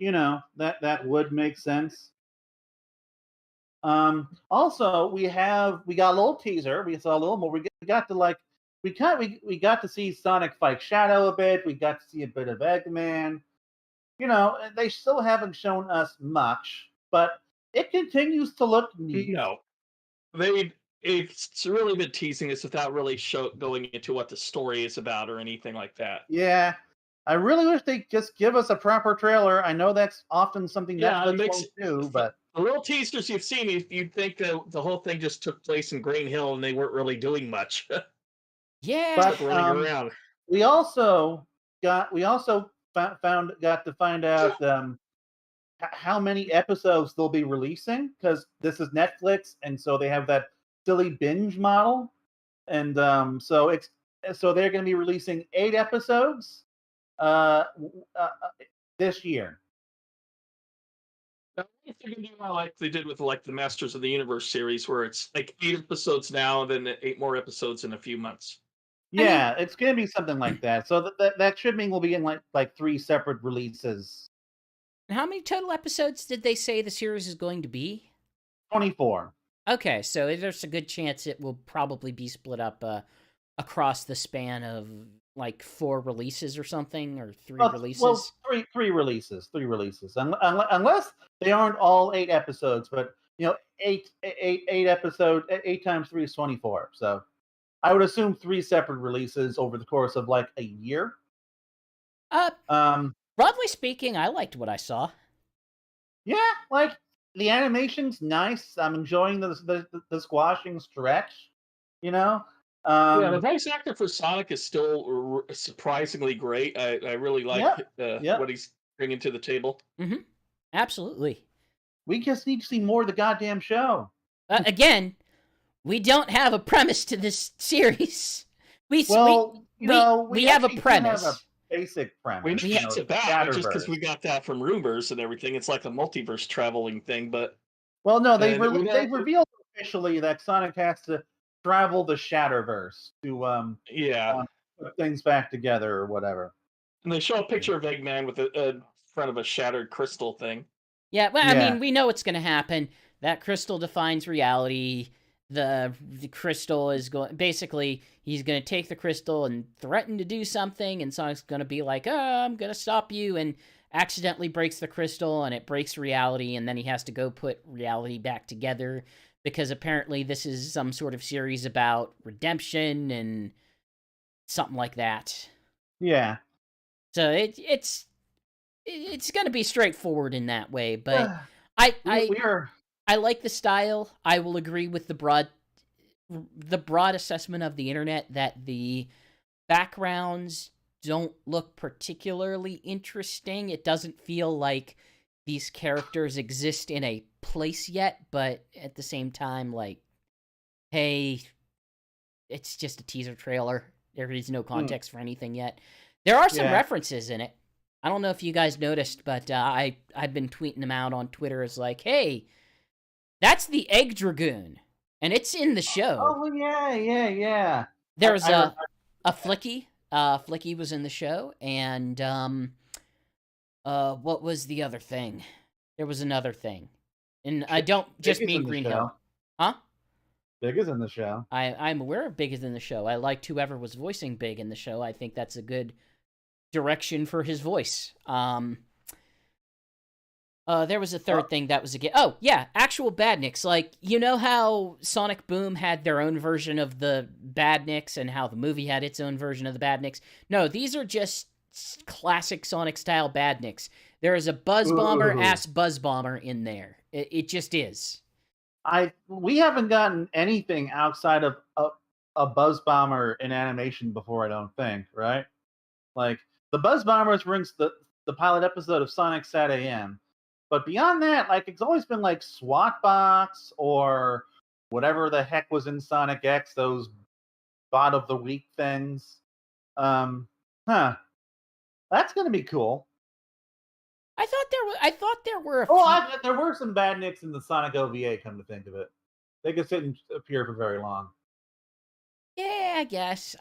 that would make sense. Also, we got a little teaser. We saw a little more. We got to see Sonic fight Shadow a bit. We got to see a bit of Eggman. They still haven't shown us much, but it continues to look neat. No, it's really been teasing us without really going into what the story is about or anything like that. Yeah, I really wish they just give us a proper trailer. I know that's often something Netflix won't do, but the little teasers you've seen, you'd think that the whole thing just took place in Green Hill and they weren't really doing much. Yeah, but running around. We also got to find out how many episodes they'll be releasing, because this is Netflix, and so they have that silly binge model, and so they're going to be releasing 8 episodes this year. I think they're going to do like they did with the Masters of the Universe series, where it's like 8 episodes now, then 8 more episodes in a few months. Yeah, it's going to be something like that. So that should mean we'll be in like 3 separate releases. How many total episodes did they say the series is going to be? 24. Okay, so there's a good chance it will probably be split up across the span of like 4 releases or something, or 3 releases. Well, three releases. Unless they aren't all 8 episodes, but 8 episodes, 8 times 3 is 24. So I would assume 3 separate releases over the course of like a year. Broadly speaking, I liked what I saw. Yeah, like the animation's nice. I'm enjoying the squashing stretch. Yeah, the voice actor for Sonic is still surprisingly great. I really like what he's bringing to the table. Mm-hmm. Absolutely. We just need to see more of the goddamn show. Again, we don't have a premise to this series. We have a actually do premise. have a basic premise. We know it's about just because Shatterverse. we got that from rumors and everything. It's like a multiverse traveling thing, but Well, no, they've they've revealed officially that Sonic has to travel the Shatterverse to yeah. put things back together or whatever. And they show a picture of Eggman with a front of a shattered crystal thing. Yeah, well, I Yeah. mean, we know what's going to happen. That crystal defines reality. The crystal is going... Basically, he's going to take the crystal and threaten to do something, and Sonic's going to be like, oh, I'm going to stop you, and accidentally breaks the crystal, and it breaks reality, and then he has to go put reality back together, because apparently this is some sort of series about redemption and something like that. Yeah. So it's going to be straightforward in that way, but I like the style. I will agree with the broad assessment of the internet that the backgrounds don't look particularly interesting. It doesn't feel like these characters exist in a place yet, but at the same time, like, hey, it's just a teaser trailer. There is no context for anything yet. There are some references in it. I don't know if you guys noticed, but I've been tweeting them out on Twitter as like, hey, that's the Egg Dragoon, and it's in the show. Oh, yeah. There's a Flicky. Flicky was in the show, and what was the other thing? There was another thing. And I don't just mean Green Hill. Huh? Big is in the show. I'm aware of Big is in the show. I liked whoever was voicing Big in the show. I think that's a good direction for his voice. There was a third thing that was oh yeah, actual Badniks. Like, you know how Sonic Boom had their own version of the Badniks and how the movie had its own version of the Badniks? No, these are just classic Sonic style Badniks. There is a Buzz Bomber ass Buzz Bomber in there. It just is. We haven't gotten anything outside of a Buzz Bomber in animation before, I don't think, right? Like, the Buzz Bombers were in the pilot episode of Sonic Sat AM. But beyond that, like, it's always been like SWAT Box or whatever the heck was in Sonic X, those bot of the week things. That's gonna be cool. I thought there were there were some Badniks in the Sonic OVA, come to think of it. They could sit and appear for very long. Yeah, I guess.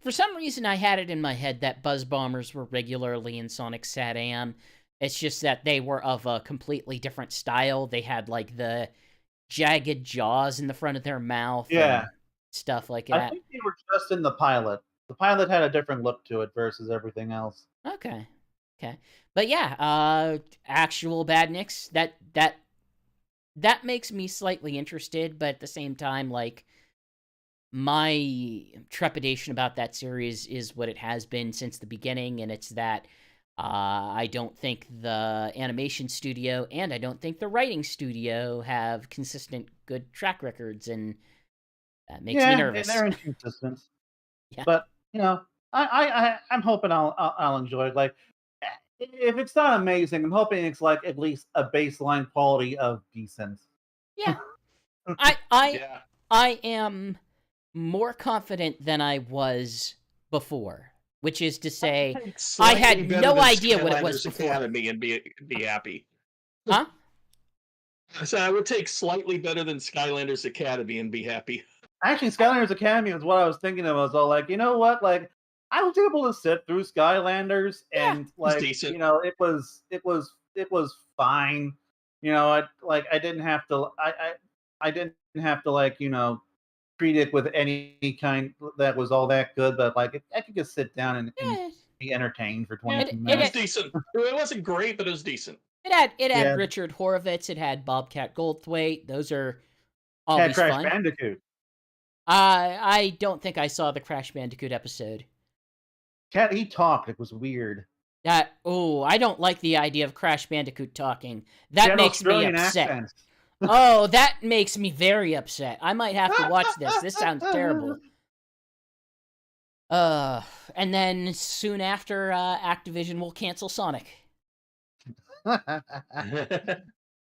For some reason, I had it in my head that Buzz Bombers were regularly in Sonic Sat AM. It's just that they were of a completely different style. They had, like, the jagged jaws in the front of their mouth. Yeah. And stuff like that. I think they were just in the pilot. The pilot had a different look to it versus everything else. Okay. But yeah, actual Badniks, that makes me slightly interested, but at the same time, like, my trepidation about that series is what it has been since the beginning, and it's that I don't think the animation studio and I don't think the writing studio have consistent good track records, and that makes me nervous. Yeah, they're inconsistent. Yeah. But, you know, I'm hoping I'll enjoy it. Like, if it's not amazing, I'm hoping it's like at least a baseline quality of decent. Yeah. I am more confident than I was before, which is to say, I had no idea what it was before. Academy and be happy. Huh? So I would take slightly better than Skylanders Academy and be happy. Actually, Skylanders Academy was what I was thinking of. I was all like, you know what? Like, I was able to sit through Skylanders, and like, you know, it was fine. You know, I didn't have to like, you know, treat it with any kind that was all that good, but like, I could just sit down and be entertained for 20 minutes. It was decent. It wasn't great, but it was decent. It had Richard Horvitz. It had Bobcat Goldthwait. Those are always Crash fun. Bandicoot. I don't think I saw the Crash Bandicoot episode. He talked. It was weird. I don't like the idea of Crash Bandicoot talking. That makes me upset. Accent. Oh, that makes me very upset. I might have to watch this. This sounds terrible. And then soon after, Activision will cancel Sonic.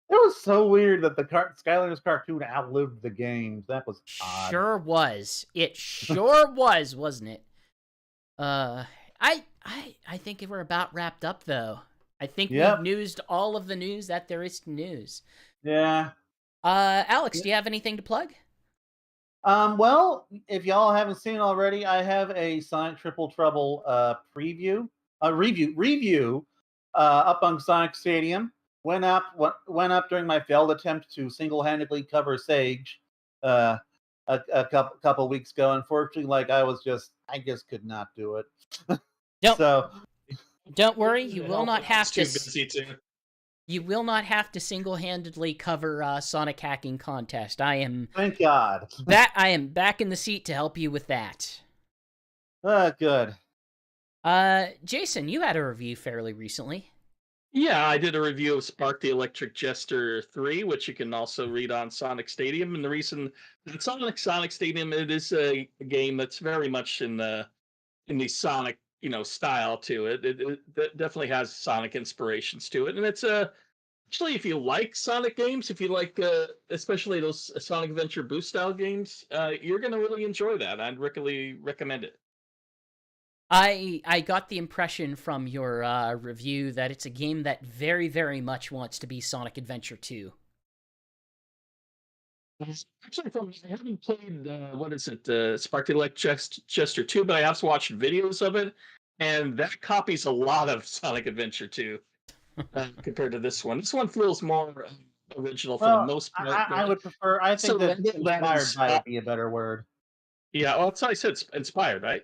It was so weird that the Skylanders cartoon outlived the games. That was odd. Sure was. It sure was, wasn't it? Uh, I think we're about wrapped up though. I think we've Yep. newsed all of the news that there is to news. Yeah. Alex, do you have anything to plug? Well, if y'all haven't seen already, I have a Sonic Triple Trouble review up on Sonic Stadium. Went up during my failed attempt to single-handedly cover Sage a couple weeks ago. Unfortunately, I just could not do it. Don't So don't worry, you will not have too to. busy too. You will not have to single-handedly cover Sonic Hacking Contest. thank God. I am back in the seat to help you with that. Good. Jason, you had a review fairly recently. Yeah, I did a review of Spark the Electric Jester 3, which you can also read on Sonic Stadium. And the reason it's on Sonic Stadium, it is a game that's very much in the Sonic, style to it. It definitely has Sonic inspirations to it, and it's actually, if you like Sonic games, if you like especially those Sonic Adventure Boost style games, you're gonna really enjoy that. I'd really recommend it. I got the impression from your review that it's a game that very, very much wants to be Sonic Adventure 2. Actually, I haven't played what is it, Spark the Electric Jester 2, but I have watched videos of it, and that copies a lot of Sonic Adventure 2 compared to this one. This one feels more original for the Well, most part. I would prefer. I think So that that inspired is, by would be a better word. yeah. Well, that's how I said inspired, right?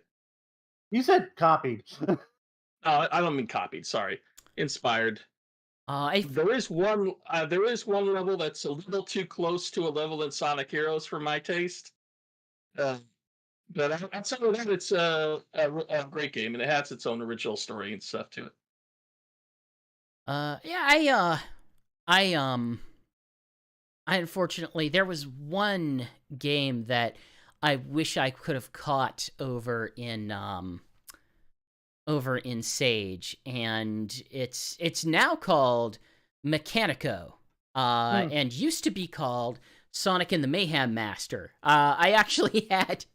You said copied. I don't mean copied. Sorry, inspired. There is one. There is one level that's a little too close to a level in Sonic Heroes for my taste. But outside of that, it's a great game, and it has its own original story and stuff to it. Yeah, I unfortunately, there was one game that I wish I could have caught over in Sage, and it's now called Mechanico, and used to be called Sonic and the Mayhem Master. I actually had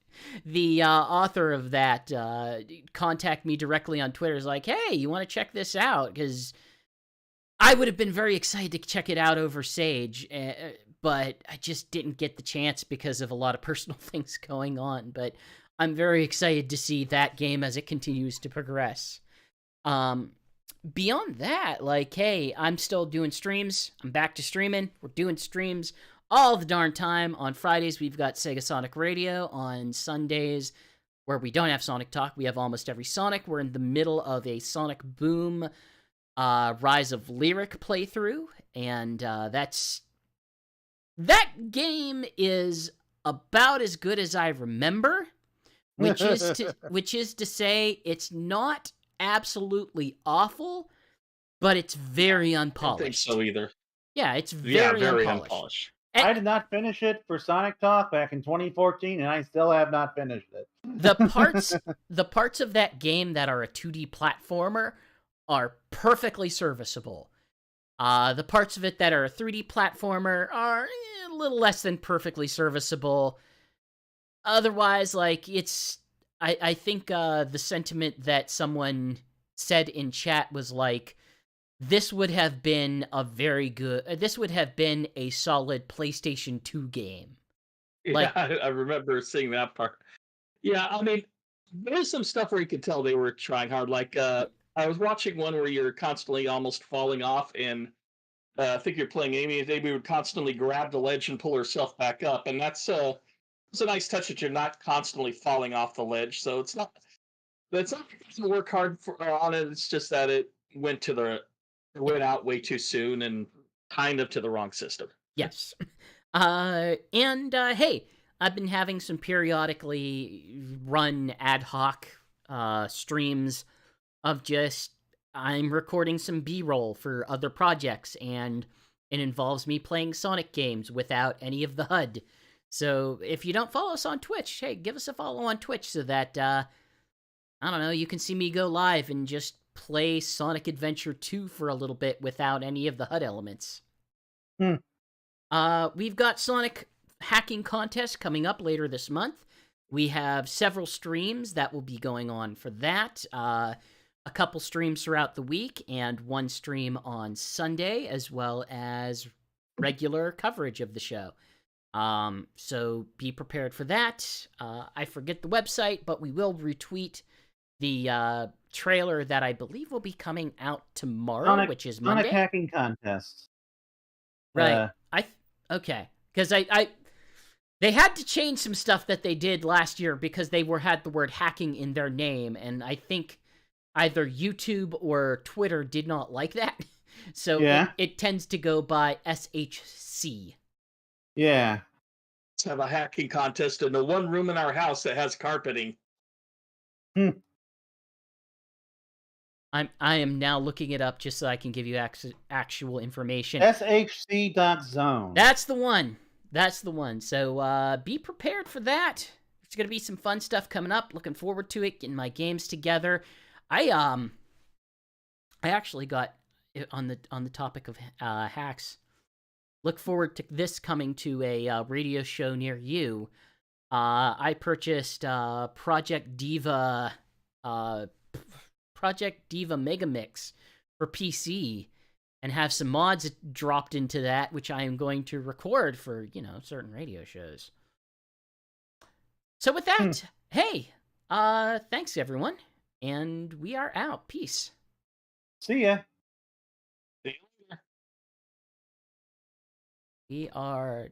the author of that contact me directly on Twitter. Is like, hey, you want to check this out? Because I would have been very excited to check it out over Sage, but I just didn't get the chance because of a lot of personal things going on. But I'm very excited to see that game as it continues to progress. Beyond that, hey, I'm still doing streams. I'm back to streaming. We're doing streams all the darn time. On Fridays, we've got Sega Sonic Radio. On Sundays, where we don't have Sonic Talk, we have Almost Every Sonic. We're in the middle of a Sonic Boom Rise of Lyric playthrough, and that game is about as good as I remember, which is to say it's not absolutely awful, but it's very unpolished. I don't think so either. Yeah, it's very unpolished. I did not finish it for Sonic Talk back in 2014, and I still have not finished it. The parts of that game that are a 2D platformer are perfectly serviceable. The parts of it that are a 3D platformer are a little less than perfectly serviceable. Otherwise, it's... I think the sentiment that someone said in chat was like, this would have been this would have been a solid PlayStation 2 game. Yeah, I remember seeing that part. Yeah, I mean, there's some stuff where you could tell they were trying hard. I was watching one where you're constantly almost falling off, and I think you're playing Amy, and Amy would constantly grab the ledge and pull herself back up, and it's a nice touch that you're not constantly falling off the ledge. So it's not to work hard on it. It's just that it went out way too soon and kind of to the wrong system. Yes. Hey, I've been having some periodically run ad hoc streams of I'm recording some B-roll for other projects, and it involves me playing Sonic games without any of the HUD. So if you don't follow us on Twitch, hey, give us a follow on Twitch so that, I don't know, you can see me go live and just play Sonic Adventure 2 for a little bit without any of the HUD elements. We've got Sonic hacking contest coming up later this month. We have several streams that will be going on for that. A couple streams throughout the week and one stream on Sunday, as well as regular coverage of the show. So be prepared for that. I forget the website, but we will retweet the trailer that I believe will be coming out tomorrow, which is Monday. Sonic hacking contest. Right. Okay. Because they had to change some stuff that they did last year because they had the word hacking in their name, and I think either YouTube or Twitter did not like that. So it tends to go by SHC. Yeah. Let's have a hacking contest in the one room in our house that has carpeting. I am now looking it up just so I can give you actual information. SHC.zone. That's the one. That's the one. So be prepared for that. There's going to be some fun stuff coming up. Looking forward to it, getting my games together. I actually got on the topic of hacks. Look forward to this coming to a radio show near you. I purchased Project Diva Megamix for PC and have some mods dropped into that, which I am going to record for, certain radio shows. So with that, hey, thanks everyone, and we are out. Peace. See ya. We are